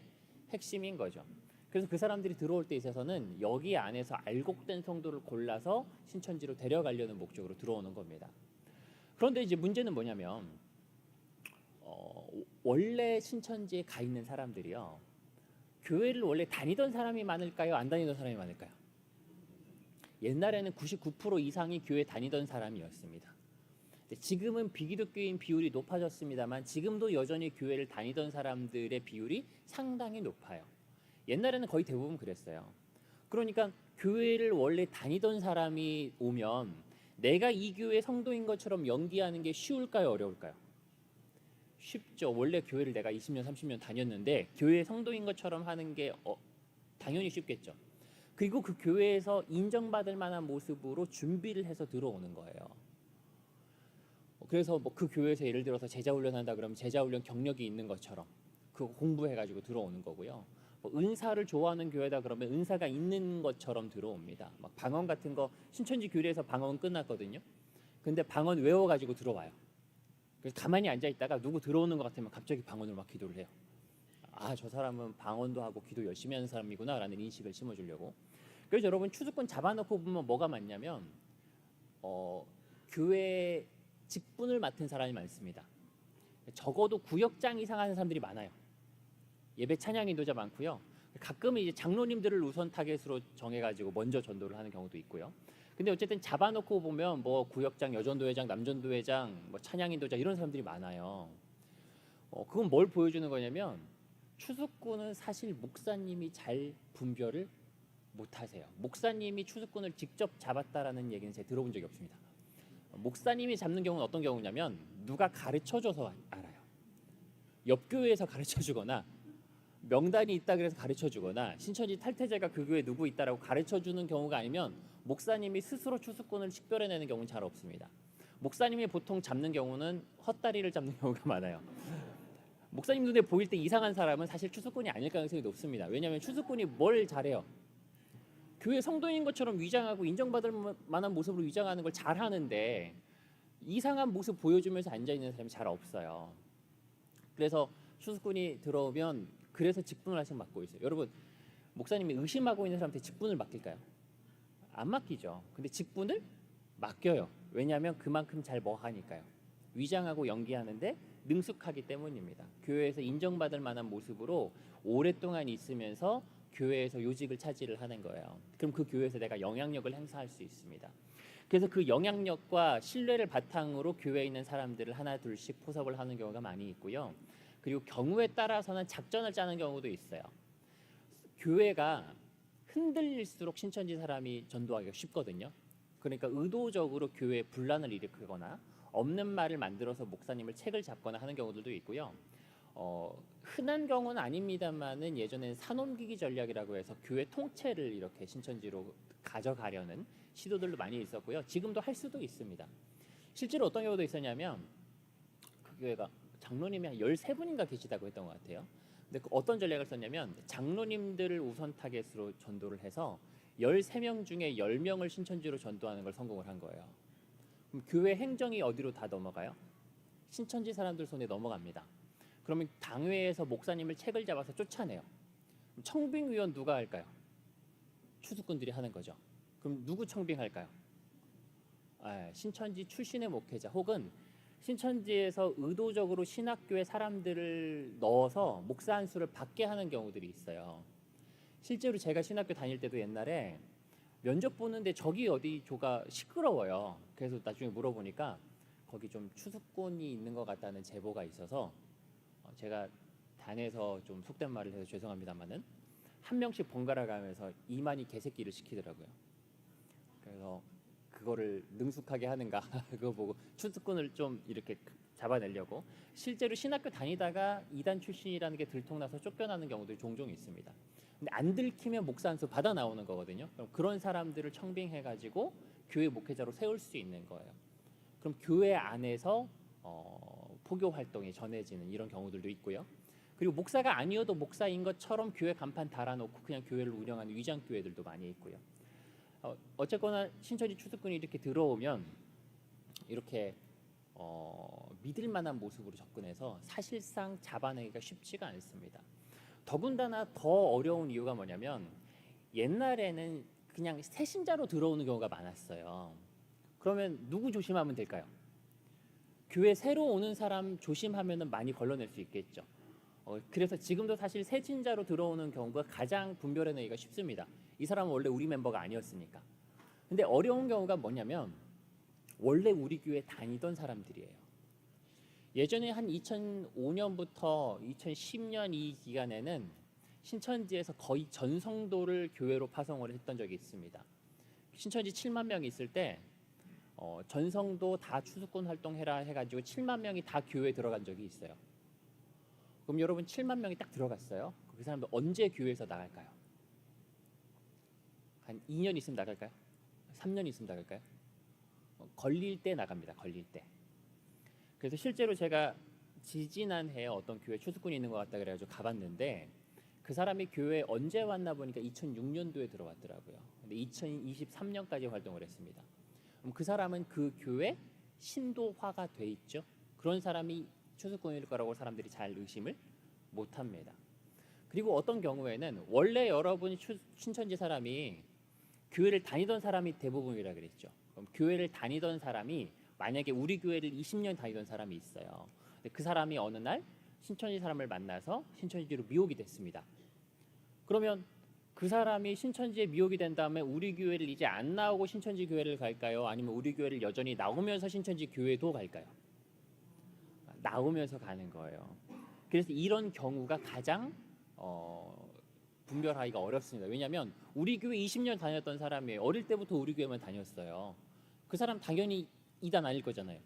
핵심인 거죠. 그래서 그 사람들이 들어올 때 있어서는 여기 안에서 알곡된 성도를 골라서 신천지로 데려가려는 목적으로 들어오는 겁니다. 그런데 이제 문제는 뭐냐면 원래 신천지에 가 있는 사람들이요. 교회를 원래 다니던 사람이 많을까요? 안 다니던 사람이 많을까요? 옛날에는 99% 이상이 교회 다니던 사람이었습니다. 지금은 비기독교인 비율이 높아졌습니다만 지금도 여전히 교회를 다니던 사람들의 비율이 상당히 높아요. 옛날에는 거의 대부분 그랬어요. 그러니까 교회를 원래 다니던 사람이 오면 내가 이 교회 성도인 것처럼 연기하는 게 쉬울까요? 어려울까요? 쉽죠. 원래 교회를 내가 20년, 30년 다녔는데 교회 성도인 것처럼 하는 게 당연히 쉽겠죠. 그리고 그 교회에서 인정받을 만한 모습으로 준비를 해서 들어오는 거예요. 그래서 뭐 그 교회에서 예를 들어서 제자훈련한다 그러면 제자훈련 경력이 있는 것처럼 그거 공부해가지고 들어오는 거고요. 뭐 은사를 좋아하는 교회다 그러면 은사가 있는 것처럼 들어옵니다. 막 방언 같은 거 신천지 교리에서 방언 끝났거든요. 근데 방언 외워가지고 들어와요. 그래서 가만히 앉아 있다가 누구 들어오는 것 같으면 갑자기 방언으로 막 기도를 해요. 저 사람은 방언도 하고 기도 열심히 하는 사람이구나라는 인식을 심어주려고. 그래서 여러분 추수꾼 잡아놓고 보면 뭐가 많냐면 교회 직분을 맡은 사람이 많습니다. 적어도 구역장 이상 하는 사람들이 많아요. 예배 찬양 인도자 많고요. 가끔은 이제 장로님들을 우선 타겟으로 정해가지고 먼저 전도를 하는 경우도 있고요. 근데 어쨌든 잡아놓고 보면 뭐 구역장, 여전도회장, 남전도회장, 뭐 찬양 인도자 이런 사람들이 많아요. 그건 뭘 보여주는 거냐면 추수꾼은 사실 목사님이 잘 분별을 못하세요. 목사님이 추수꾼을 직접 잡았다라는 얘기는 제가 들어본 적이 없습니다. 목사님이 잡는 경우는 어떤 경우냐면 누가 가르쳐줘서 알아요. 옆 교회에서 가르쳐주거나 명단이 있다 그래서 가르쳐주거나 신천지 탈퇴자가 그 교회에 누구 있다라고 가르쳐주는 경우가 아니면 목사님이 스스로 추수꾼을 식별해내는 경우는 잘 없습니다. 목사님이 보통 잡는 경우는 헛다리를 잡는 경우가 많아요. 목사님 눈에 보일 때 이상한 사람은 사실 추수꾼이 아닐 가능성이 높습니다. 왜냐하면 추수꾼이 뭘 잘해요? 교회 성도인 것처럼 위장하고 인정받을 만한 모습으로 위장하는 걸 잘하는데 이상한 모습 보여주면서 앉아있는 사람이 잘 없어요. 그래서 추수꾼이 들어오면 그래서 직분을 하나씩 맡고 있어요. 여러분 목사님이 의심하고 있는 사람한테 직분을 맡길까요? 안 맡기죠. 근데 직분을 맡겨요. 왜냐하면 그만큼 잘 뭐 하니까요. 위장하고 연기하는데 능숙하기 때문입니다. 교회에서 인정받을 만한 모습으로 오랫동안 있으면서 교회에서 요직을 차지를 하는 거예요. 그럼 그 교회에서 내가 영향력을 행사할 수 있습니다. 그래서 그 영향력과 신뢰를 바탕으로 교회에 있는 사람들을 하나 둘씩 포섭을 하는 경우가 많이 있고요. 그리고 경우에 따라서는 작전을 짜는 경우도 있어요. 교회가 흔들릴수록 신천지 사람이 전도하기가 쉽거든요. 그러니까 의도적으로 교회에 분란을 일으키거나 없는 말을 만들어서 목사님을 책을 잡거나 하는 경우들도 있고요. 흔한 경우는 아닙니다만은 예전에는 산옮기기 전략이라고 해서 교회 통째를 이렇게 신천지로 가져가려는 시도들도 많이 있었고요. 지금도 할 수도 있습니다. 실제로 어떤 경우도 있었냐면 그 교회가 장로님이 한 13분인가 계시다고 했던 것 같아요. 근데 어떤 전략을 썼냐면 장로님들을 우선 타겟으로 전도를 해서 13명 중에 10명을 신천지로 전도하는 걸 성공을 한 거예요. 그럼 교회 행정이 어디로 다 넘어가요? 신천지 사람들 손에 넘어갑니다. 그러면 당회에서 목사님을 책을 잡아서 쫓아내요. 그럼 청빙위원 누가 할까요? 추수꾼들이 하는 거죠. 그럼 누구 청빙할까요? 신천지 출신의 목회자 혹은 신천지에서 의도적으로 신학교에 사람들을 넣어서 목사 한 수를 받게 하는 경우들이 있어요. 실제로 제가 신학교 다닐 때도 옛날에 면접 보는데 저기 어디 조가 시끄러워요. 그래서 나중에 물어보니까 거기 좀 추수꾼이 있는 것 같다는 제보가 있어서 제가 단에서 좀 속된 말을 해서 죄송합니다만은 한 명씩 번갈아 가면서 이만희 개새끼를 시키더라고요. 그래서 그거를 능숙하게 하는가 그거 보고 추수꾼을 좀 이렇게 잡아내려고 실제로 신학교 다니다가 이단 출신이라는 게 들통나서 쫓겨나는 경우도 종종 있습니다. 근데 안 들키면 목사 한 수 받아 나오는 거거든요. 그럼 그런 사람들을 청빙해가지고 교회 목회자로 세울 수 있는 거예요. 그럼 교회 안에서 포교 활동이 전해지는 이런 경우들도 있고요. 그리고 목사가 아니어도 목사인 것처럼 교회 간판 달아놓고 그냥 교회를 운영하는 위장 교회들도 많이 있고요. 어쨌거나 신천지 추수꾼이 이렇게 들어오면 이렇게 믿을 만한 모습으로 접근해서 사실상 잡아내기가 쉽지가 않습니다. 더군다나 더 어려운 이유가 뭐냐면 옛날에는 그냥 새신자로 들어오는 경우가 많았어요. 그러면 누구 조심하면 될까요? 교회 새로 오는 사람 조심하면 많이 걸러낼 수 있겠죠. 그래서 지금도 사실 새신자로 들어오는 경우가 가장 분별해내기가 쉽습니다. 이 사람은 원래 우리 멤버가 아니었으니까. 근데 어려운 경우가 뭐냐면 원래 우리 교회 다니던 사람들이에요. 예전에 한 2005년부터 2010년 이 기간에는 신천지에서 거의 전 성도를 교회로 파송을 했던 적이 있습니다. 신천지 7만 명이 있을 때 전 성도 다 추수꾼 활동해라 해가지고 7만 명이 다 교회에 들어간 적이 있어요. 그럼 여러분 7만 명이 딱 들어갔어요. 그 사람들 언제 교회에서 나갈까요? 한 2년 있으면 나갈까요? 3년 있으면 나갈까요? 걸릴 때 나갑니다. 걸릴 때. 그래서 실제로 제가 지지난해에 어떤 교회 추수꾼이 있는 것 같다 그래가지고 가봤는데 그 사람이 교회에 언제 왔나 보니까 2006년도에 들어왔더라고요. 근데 2023년까지 활동을 했습니다. 그럼 그 사람은 그 교회 신도화가 돼 있죠. 그런 사람이 추수꾼일 거라고 사람들이 잘 의심을 못합니다. 그리고 어떤 경우에는 원래 여러분 신천지 사람이 교회를 다니던 사람이 대부분이라 그랬죠. 그럼 교회를 다니던 사람이 만약에 우리 교회를 20년 다니던 사람이 있어요. 근데 그 사람이 어느 날 신천지 사람을 만나서 신천지로 미혹이 됐습니다. 그러면 그 사람이 신천지에 미혹이 된 다음에 우리 교회를 이제 안 나오고 신천지 교회를 갈까요? 아니면 우리 교회를 여전히 나오면서 신천지 교회도 갈까요? 나오면서 가는 거예요. 그래서 이런 경우가 가장 분별하기가 어렵습니다. 왜냐하면 우리 교회 20년 다녔던 사람이 어릴 때부터 우리 교회만 다녔어요. 그 사람 당연히 이단 아닐 거잖아요.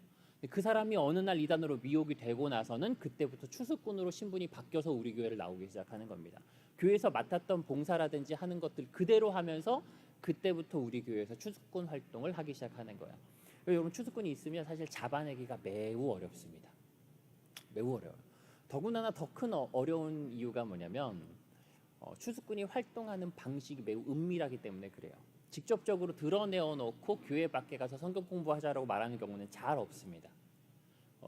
그 사람이 어느 날 이단으로 미혹이 되고 나서는 그때부터 추수꾼으로 신분이 바뀌어서 우리 교회를 나오기 시작하는 겁니다. 교회에서 맡았던 봉사라든지 하는 것들 그대로 하면서 그때부터 우리 교회에서 추수꾼 활동을 하기 시작하는 거예요. 여러분 추수꾼이 있으면 사실 잡아내기가 매우 어렵습니다. 매우 어려워요. 더군다나 더 큰 어려운 이유가 뭐냐면 추수꾼이 활동하는 방식이 매우 은밀하기 때문에 그래요. 직접적으로 드러내어 놓고 교회 밖에 가서 성경 공부하자라고 말하는 경우는 잘 없습니다.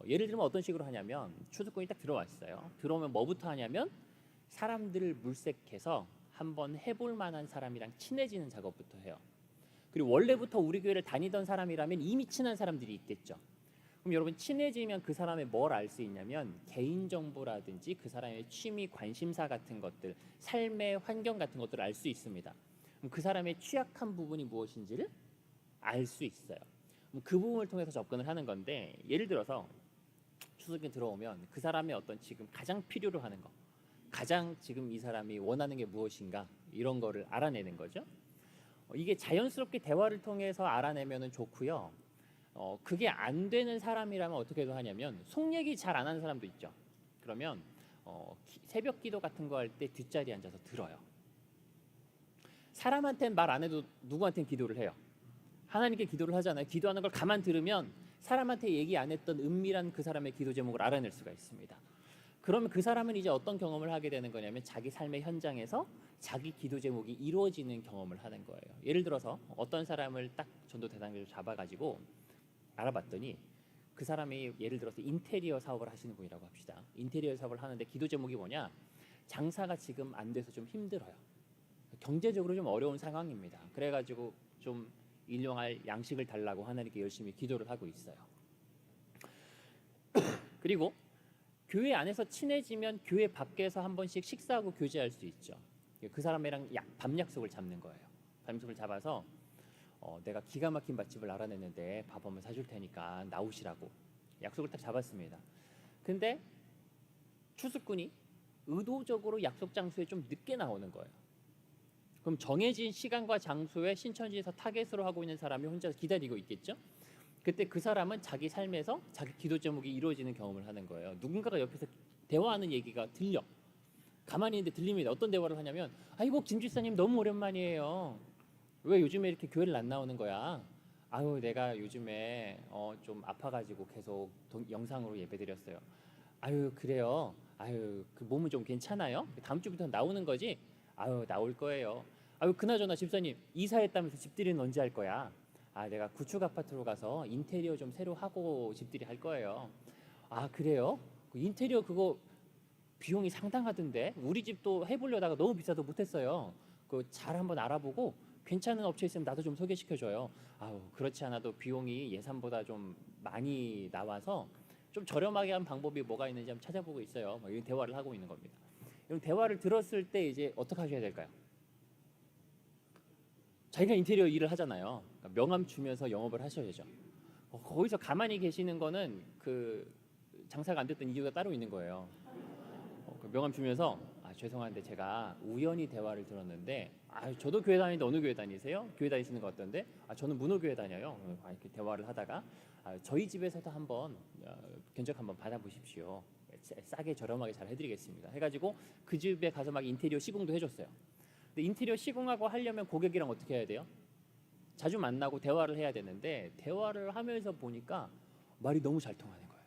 예를 들면 어떤 식으로 하냐면 추수꾼이 딱 들어왔어요. 들어오면 뭐부터 하냐면 사람들을 물색해서 한번 해볼 만한 사람이랑 친해지는 작업부터 해요. 그리고 원래부터 우리 교회를 다니던 사람이라면 이미 친한 사람들이 있겠죠. 그럼 여러분 친해지면 그 사람의 뭘 알 수 있냐면 개인정보라든지 그 사람의 취미, 관심사 같은 것들, 삶의 환경 같은 것들을 알 수 있습니다. 그럼 그 사람의 취약한 부분이 무엇인지를 알 수 있어요. 그럼 그 부분을 통해서 접근을 하는 건데 예를 들어서 추수꾼이 들어오면 그 사람의 어떤 지금 가장 필요로 하는 거, 가장 지금 이 사람이 원하는 게 무엇인가 이런 거를 알아내는 거죠. 이게 자연스럽게 대화를 통해서 알아내면 좋고요. 그게 안 되는 사람이라면 어떻게 하냐면 속 얘기 잘 안 하는 사람도 있죠. 그러면 새벽 기도 같은 거 할 때 뒷자리에 앉아서 들어요. 사람한테는 말 안 해도 누구한테는 기도를 해요. 하나님께 기도를 하잖아요. 기도하는 걸 가만 들으면 사람한테 얘기 안 했던 은밀한 그 사람의 기도 제목을 알아낼 수가 있습니다. 그러면 그 사람은 이제 어떤 경험을 하게 되는 거냐면 자기 삶의 현장에서 자기 기도 제목이 이루어지는 경험을 하는 거예요. 예를 들어서 어떤 사람을 딱 전도 대상자로 잡아가지고 알아봤더니 그 사람이 예를 들어서 인테리어 사업을 하시는 분이라고 합시다. 인테리어 사업을 하는데 기도 제목이 뭐냐? 장사가 지금 안 돼서 좀 힘들어요. 경제적으로 좀 어려운 상황입니다. 그래가지고 좀 일용할 양식을 달라고 하나님께 열심히 기도를 하고 있어요. 그리고 교회 안에서 친해지면 교회 밖에서 한 번씩 식사하고 교제할 수 있죠. 그 사람이랑 밤 약속을 잡는 거예요. 밤 약속을 잡아서 내가 기가 막힌 맛집을 알아냈는데 밥 한번 사줄 테니까 나오시라고 약속을 딱 잡았습니다. 근데 추수꾼이 의도적으로 약속 장소에 좀 늦게 나오는 거예요. 그럼 정해진 시간과 장소에 신천지에서 타겟으로 하고 있는 사람이 혼자서 기다리고 있겠죠? 그때 그 사람은 자기 삶에서 자기 기도 제목이 이루어지는 경험을 하는 거예요. 누군가가 옆에서 대화하는 얘기가 들려. 가만히 있는데 들립니다. 어떤 대화를 하냐면, 아이고 김 집사님 너무 오랜만이에요. 왜 요즘에 이렇게 교회를 안 나오는 거야? 아유 내가 요즘에 좀 아파가지고 계속 영상으로 예배드렸어요. 아유 그래요. 아유 그 몸은 좀 괜찮아요? 다음 주부터 나오는 거지? 아유 나올 거예요. 아유 그나저나 집사님 이사했다면서 집들이는 언제 할 거야? 아 내가 구축 아파트로 가서 인테리어 좀 새로 하고 집들이 할 거예요. 아 그래요? 그 인테리어 그거 비용이 상당하던데 우리 집도 해보려다가 너무 비싸서 못했어요. 그 잘 한번 알아보고 괜찮은 업체 있으면 나도 좀 소개시켜줘요. 아우 그렇지 않아도 비용이 예산보다 좀 많이 나와서 좀 저렴하게 한 방법이 뭐가 있는지 한번 찾아보고 있어요. 뭐 이런 대화를 하고 있는 겁니다. 이런 대화를 들었을 때 이제 어떻게 하셔야 될까요? 자기가 인테리어 일을 하잖아요. 그러니까 명함 주면서 영업을 하셔야죠. 거기서 가만히 계시는 거는 그 장사가 안 됐던 이유가 따로 있는 거예요. 그 명함 주면서 죄송한데 제가 우연히 대화를 들었는데 저도 교회 다니는데 어느 교회 다니세요? 교회 다니시는 것 같던데 저는 문호교회 다녀요. 이렇게 대화를 하다가 저희 집에서도 한번 견적 한번 받아보십시오. 싸게 저렴하게 잘 해드리겠습니다. 해가지고 그 집에 가서 막 인테리어 시공도 해줬어요. 근데 인테리어 시공하고 하려면 고객이랑 어떻게 해야 돼요? 자주 만나고 대화를 해야 되는데 대화를 하면서 보니까 말이 너무 잘 통하는 거예요.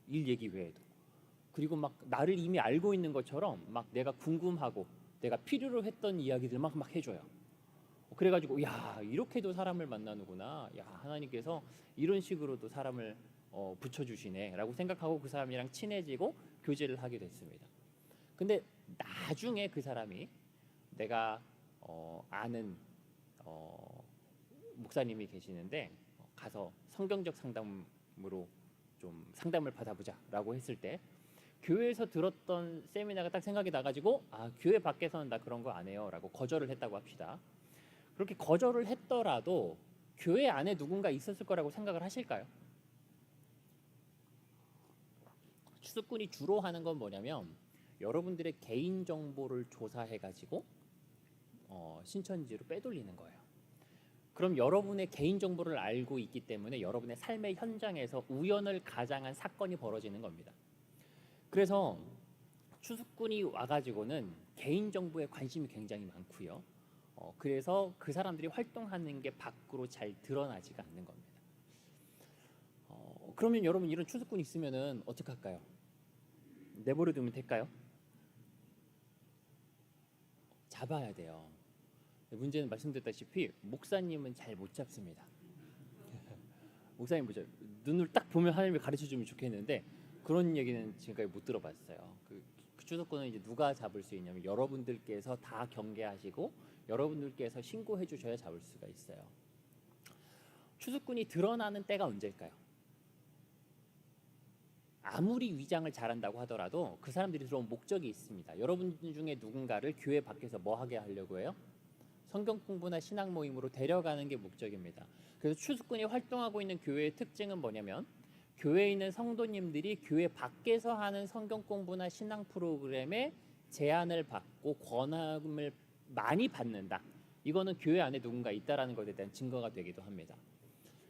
일 얘기 외에도. 그리고 막 나를 이미 알고 있는 것처럼 막 내가 궁금하고 내가 필요로 했던 이야기들 막 해줘요. 그래가지고 야 이렇게도 사람을 만나는구나. 야 하나님께서 이런 식으로도 사람을 붙여주시네라고 생각하고 그 사람이랑 친해지고 교제를 하게 됐습니다. 근데 나중에 그 사람이 내가 아는 목사님이 계시는데 가서 성경적 상담으로 좀 상담을 받아보자라고 했을 때 교회에서 들었던 세미나가 딱 생각이 나가지고 교회 밖에서는 나 그런 거 안 해요라고 거절을 했다고 합시다. 그렇게 거절을 했더라도 교회 안에 누군가 있었을 거라고 생각을 하실까요? 추수꾼이 주로 하는 건 뭐냐면 여러분들의 개인 정보를 조사해가지고 신천지로 빼돌리는 거예요. 그럼 여러분의 개인 정보를 알고 있기 때문에 여러분의 삶의 현장에서 우연을 가장한 사건이 벌어지는 겁니다. 그래서 추수꾼이 와가지고는 개인 정보에 관심이 굉장히 많고요. 그래서 그 사람들이 활동하는 게 밖으로 잘 드러나지가 않는 겁니다. 그러면 여러분 이런 추수꾼이 있으면은 어떻게 할까요? 내버려 두면 될까요? 잡아야 돼요. 문제는 말씀드렸다시피 목사님은 잘 못 잡습니다. 목사님 보죠. 눈을 딱 보면 하나님이 가르쳐주면 좋겠는데 그런 얘기는 지금까지 못 들어봤어요. 그 추수꾼은 이제 누가 잡을 수 있냐면 여러분들께서 다 경계하시고 여러분들께서 신고해 주셔야 잡을 수가 있어요. 추수꾼이 드러나는 때가 언제일까요? 아무리 위장을 잘한다고 하더라도 그 사람들이 들어온 목적이 있습니다. 여러분 중에 누군가를 교회 밖에서 뭐 하게 하려고 해요? 성경 공부나 신앙 모임으로 데려가는 게 목적입니다. 그래서 추수꾼이 활동하고 있는 교회의 특징은 뭐냐면 교회에 있는 성도님들이 교회 밖에서 하는 성경 공부나 신앙 프로그램에 제한을 받고 권함을 많이 받는다. 이거는 교회 안에 누군가 있다라는 것에 대한 증거가 되기도 합니다.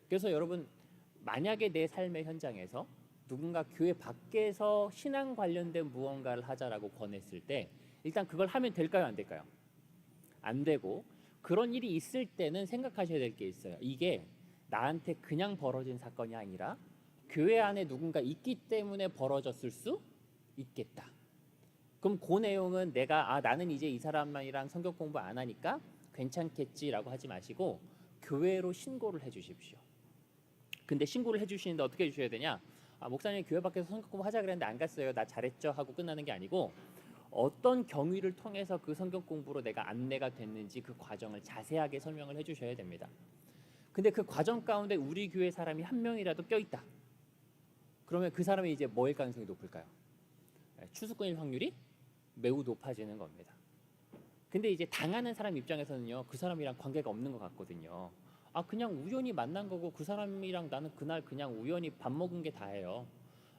그래서 여러분 만약에 내 삶의 현장에서 누군가 교회 밖에서 신앙 관련된 무언가를 하자라고 권했을 때 일단 그걸 하면 될까요? 안 될까요? 안 되고 그런 일이 있을 때는 생각하셔야 될 게 있어요. 이게 나한테 그냥 벌어진 사건이 아니라 교회 안에 누군가 있기 때문에 벌어졌을 수 있겠다. 그럼 그 내용은 내가 나는 이제 이 사람이랑 성경 공부 안 하니까 괜찮겠지라고 하지 마시고 교회로 신고를 해주십시오. 근데 신고를 해주시는데 어떻게 해주셔야 되냐? 목사님 교회 밖에서 성경 공부 하자 그랬는데 안 갔어요. 나 잘했죠 하고 끝나는 게 아니고 어떤 경위를 통해서 그 성경 공부로 내가 안내가 됐는지 그 과정을 자세하게 설명을 해주셔야 됩니다. 근데 그 과정 가운데 우리 교회 사람이 한 명이라도 껴있다. 그러면 그 사람이 이제 뭐일 가능성이 높을까요? 추수꾼일 확률이 매우 높아지는 겁니다. 근데 이제 당하는 사람 입장에서는요, 그 사람이랑 관계가 없는 것 같거든요. 그냥 우연히 만난 거고 그 사람이랑 나는 그날 그냥 우연히 밥 먹은 게 다예요.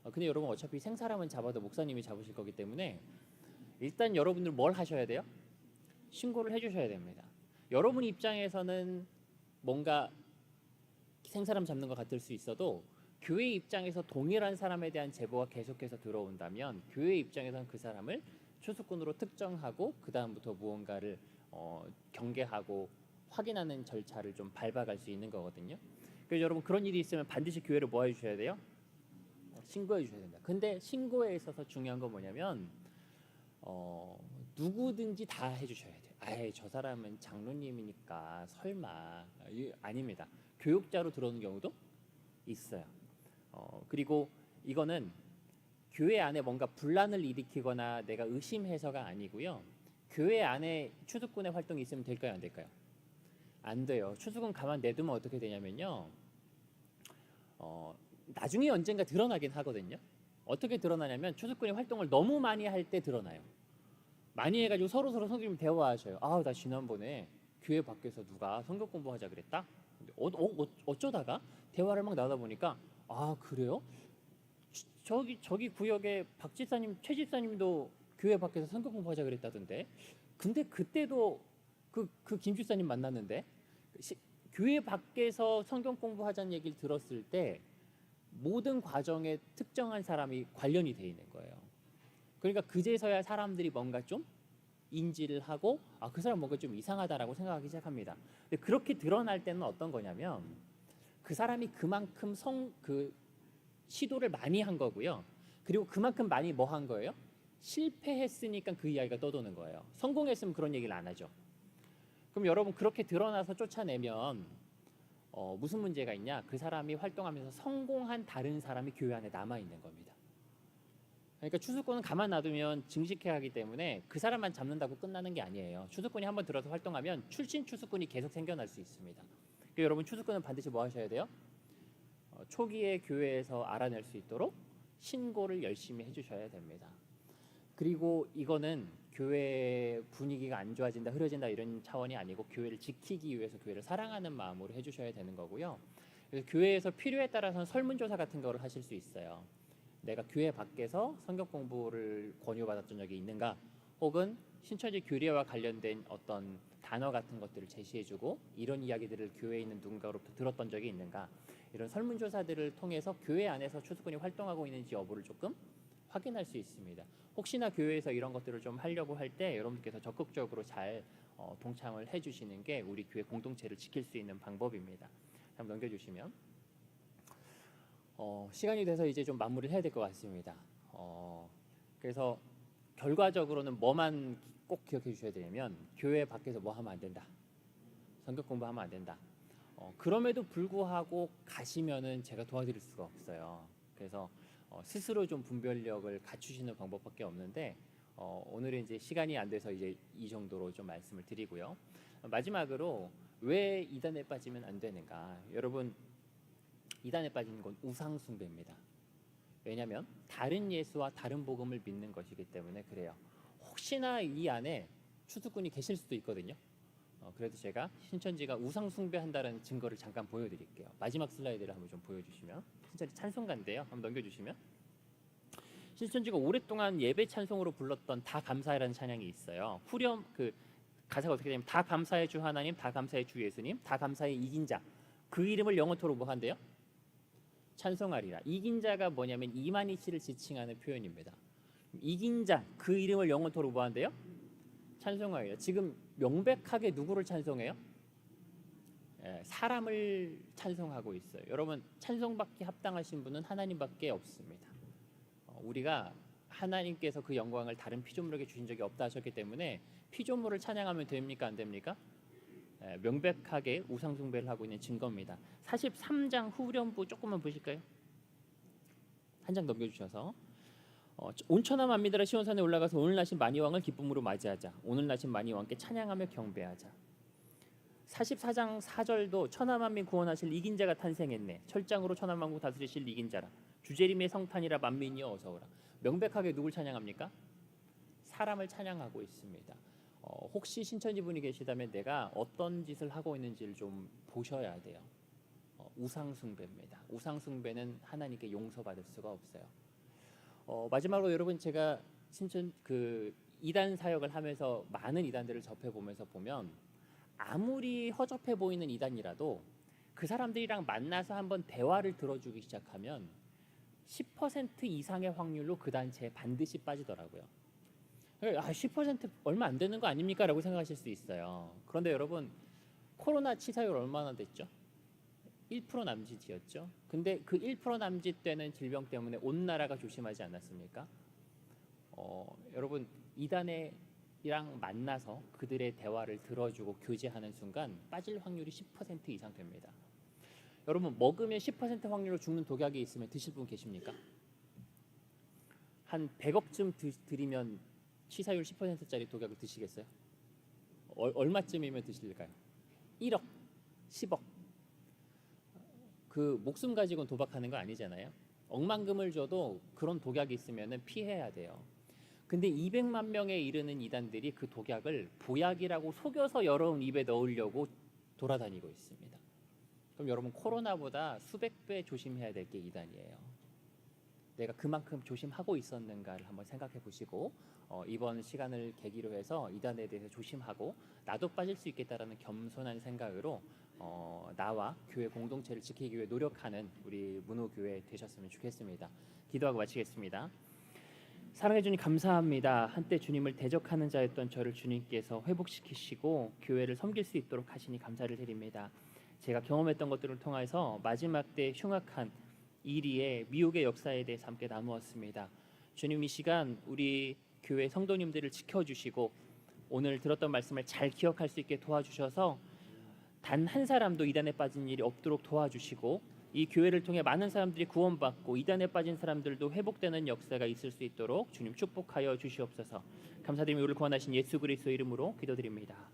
근데 여러분 어차피 생사람은 잡아도 목사님이 잡으실 거기 때문에 일단 여러분들 뭘 하셔야 돼요? 신고를 해주셔야 됩니다. 여러분 입장에서는 뭔가 생사람 잡는 것 같을 수 있어도 교회 입장에서 동일한 사람에 대한 제보가 계속해서 들어온다면 교회 입장에서는 그 사람을 추수꾼으로 특정하고 그 다음부터 무언가를 경계하고 확인하는 절차를 좀 밟아갈 수 있는 거거든요. 그래서 여러분 그런 일이 있으면 반드시 교회를 뭐 해주셔야 돼요? 신고해 주셔야 된다. 근데 신고에 있어서 중요한 건 뭐냐면 누구든지 다 해주셔야 돼요. 저 사람은 장로님이니까 설마 아닙니다. 교육자로 들어오는 경우도 있어요. 그리고 이거는 교회 안에 뭔가 분란을 일으키거나 내가 의심해서가 아니고요. 교회 안에 추수꾼의 활동이 있으면 될까요, 안 될까요? 안 돼요. 추수꾼 가만 내두면 어떻게 되냐면요. 나중에 언젠가 드러나긴 하거든요. 어떻게 드러나냐면 추수꾼이 활동을 너무 많이 할 때 드러나요. 많이 해가지고 서로 성도님 대화하셔요. 나 지난번에 교회 밖에서 누가 성경 공부하자 그랬다. 근데 어쩌다가 대화를 막 나다 보니까 그래요? 저기 구역에 박 집사님, 최 집사님도 교회 밖에서 성경 공부하자 그랬다던데. 근데 그때도 그 김 집사님 만났는데 교회 밖에서 성경 공부하자는 얘기를 들었을 때 모든 과정에 특정한 사람이 관련이 돼 있는 거예요. 그러니까 그제서야 사람들이 뭔가 좀 인지를 하고 그 사람 뭔가 좀 이상하다라고 생각하기 시작합니다. 근데 그렇게 드러날 때는 어떤 거냐면 그 사람이 그만큼 시도를 많이 한 거고요. 그리고 그만큼 많이 뭐 한 거예요? 실패했으니까 그 이야기가 떠도는 거예요. 성공했으면 그런 얘기를 안 하죠. 그럼 여러분 그렇게 드러나서 쫓아내면 무슨 문제가 있냐? 그 사람이 활동하면서 성공한 다른 사람이 교회 안에 남아 있는 겁니다. 그러니까 추수꾼은 가만 놔두면 증식해야 하기 때문에 그 사람만 잡는다고 끝나는 게 아니에요. 추수꾼이 한번 들어서 활동하면 출신 추수꾼이 계속 생겨날 수 있습니다. 그러니까 여러분 추수꾼은 반드시 뭐 하셔야 돼요? 초기에 교회에서 알아낼 수 있도록 신고를 열심히 해주셔야 됩니다. 그리고 이거는 교회 분위기가 안 좋아진다, 흐려진다 이런 차원이 아니고 교회를 지키기 위해서 교회를 사랑하는 마음으로 해주셔야 되는 거고요. 그래서 교회에서 필요에 따라서는 설문조사 같은 거를 하실 수 있어요. 내가 교회 밖에서 성경 공부를 권유받았던 적이 있는가, 혹은 신천지 교리와 관련된 어떤 단어 같은 것들을 제시해주고 이런 이야기들을 교회에 있는 누군가로부터 들었던 적이 있는가, 이런 설문조사들을 통해서 교회 안에서 추수꾼이 활동하고 있는지 여부를 조금 확인할 수 있습니다. 혹시나 교회에서 이런 것들을 좀 하려고 할 때 여러분께서 적극적으로 잘 동참을 해주시는 게 우리 교회 공동체를 지킬 수 있는 방법입니다. 한번 넘겨주시면 시간이 돼서 이제 좀 마무리를 해야 될 것 같습니다. 그래서 결과적으로는 뭐만 꼭 기억해 주셔야 되냐면 교회 밖에서 뭐 하면 안 된다. 성경 공부하면 안 된다. 그럼에도 불구하고 가시면은 제가 도와드릴 수가 없어요. 그래서 스스로 좀 분별력을 갖추시는 방법밖에 없는데 오늘은 이제 시간이 안 돼서 이제 이 정도로 좀 말씀을 드리고요. 마지막으로 왜 이단에 빠지면 안 되는가? 여러분 이단에 빠지는 건 우상 숭배입니다. 왜냐하면 다른 예수와 다른 복음을 믿는 것이기 때문에 그래요. 혹시나 이 안에 추수꾼이 계실 수도 있거든요. 그래도 제가 신천지가 우상 숭배한다는 증거를 잠깐 보여드릴게요. 마지막 슬라이드를 한번 좀 보여주시면, 신천지 찬송가인데요. 한번 넘겨주시면, 신천지가 오랫동안 예배 찬송으로 불렀던 다 감사해라는 찬양이 있어요. 후렴 그 가사가 어떻게 되냐면 다 감사해 주 하나님, 다 감사해 주 예수님, 다 감사해 이긴 자, 그 이름을 영원토록 뭐 한대요? 찬송하리라. 이긴 자가 뭐냐면 이만희씨를 지칭하는 표현입니다. 이긴 자, 그 이름을 영원토록 뭐 한대요? 찬송하리라. 지금 명백하게 누구를 찬송해요? 사람을 찬송하고 있어요. 여러분 찬송받기 합당하신 분은 하나님밖에 없습니다. 우리가 하나님께서 그 영광을 다른 피조물에게 주신 적이 없다 하셨기 때문에 피조물을 찬양하면 됩니까 안 됩니까? 명백하게 우상 숭배를 하고 있는 증거입니다. 43장 후렴부 조금만 보실까요? 한 장 넘겨주셔서 온 천하 만민들아 시온산에 올라가서 오늘 나신 만이왕을 기쁨으로 맞이하자. 오늘 나신 만이왕께 찬양하며 경배하자. 44장 4절도 천하 만민 구원하실 이긴 자가 탄생했네. 철장으로 천하 만국 다스리실 이긴 자라. 주재림의 성탄이라 만민이여 어서 오라. 명백하게 누굴 찬양합니까? 사람을 찬양하고 있습니다. 혹시 신천지 분이 계시다면 내가 어떤 짓을 하고 있는지를 좀 보셔야 돼요. 우상 숭배입니다. 우상 숭배는 하나님께 용서받을 수가 없어요. 마지막으로 여러분 제가 신천 이단 사역을 하면서 많은 이단들을 접해 보면서 보면 아무리 허접해 보이는 이단이라도 그 사람들이랑 만나서 한번 대화를 들어주기 시작하면 10% 이상의 확률로 그 단체에 반드시 빠지더라고요. 10% 얼마 안 되는 거 아닙니까? 라고 생각하실 수 있어요. 그런데 여러분 코로나 치사율 얼마나 됐죠? 1% 남짓이었죠. 근데 그 1% 남짓되는 질병 때문에 온 나라가 조심하지 않았습니까? 여러분 이단이랑 만나서 그들의 대화를 들어주고 교제하는 순간 빠질 확률이 10% 이상 됩니다. 여러분 먹으면 10% 확률로 죽는 독약이 있으면 드실 분 계십니까? 한 100억쯤 드리면 치사율 10%짜리 독약을 드시겠어요? 얼마쯤이면 드실까요? 1억, 10억. 그 목숨 가지고는 도박하는 거 아니잖아요. 억만금을 줘도 그런 독약이 있으면 피해야 돼요. 근데 200만 명에 이르는 이단들이 그 독약을 보약이라고 속여서 여러분 입에 넣으려고 돌아다니고 있습니다. 그럼 여러분 코로나보다 수백 배 조심해야 될 게 이단이에요. 내가 그만큼 조심하고 있었는가를 한번 생각해 보시고 이번 시간을 계기로 해서 이단에 대해서 조심하고 나도 빠질 수 있겠다라는 겸손한 생각으로 나와 교회 공동체를 지키기 위해 노력하는 우리 문호교회 되셨으면 좋겠습니다. 기도하고 마치겠습니다. 사랑해 주님 감사합니다. 한때 주님을 대적하는 자였던 저를 주님께서 회복시키시고 교회를 섬길 수 있도록 하시니 감사를 드립니다. 제가 경험했던 것들을 통해서 마지막 때 흉악한 이리의 미혹의 역사에 대해서 함께 나누었습니다. 주님 이 시간 우리 교회 성도님들을 지켜주시고 오늘 들었던 말씀을 잘 기억할 수 있게 도와주셔서 단 한 사람도 이단에 빠진 일이 없도록 도와주시고 이 교회를 통해 많은 사람들이 구원받고 이단에 빠진 사람들도 회복되는 역사가 있을 수 있도록 주님 축복하여 주시옵소서. 감사드리며 우리를 구원하신 예수 그리스도의 이름으로 기도드립니다.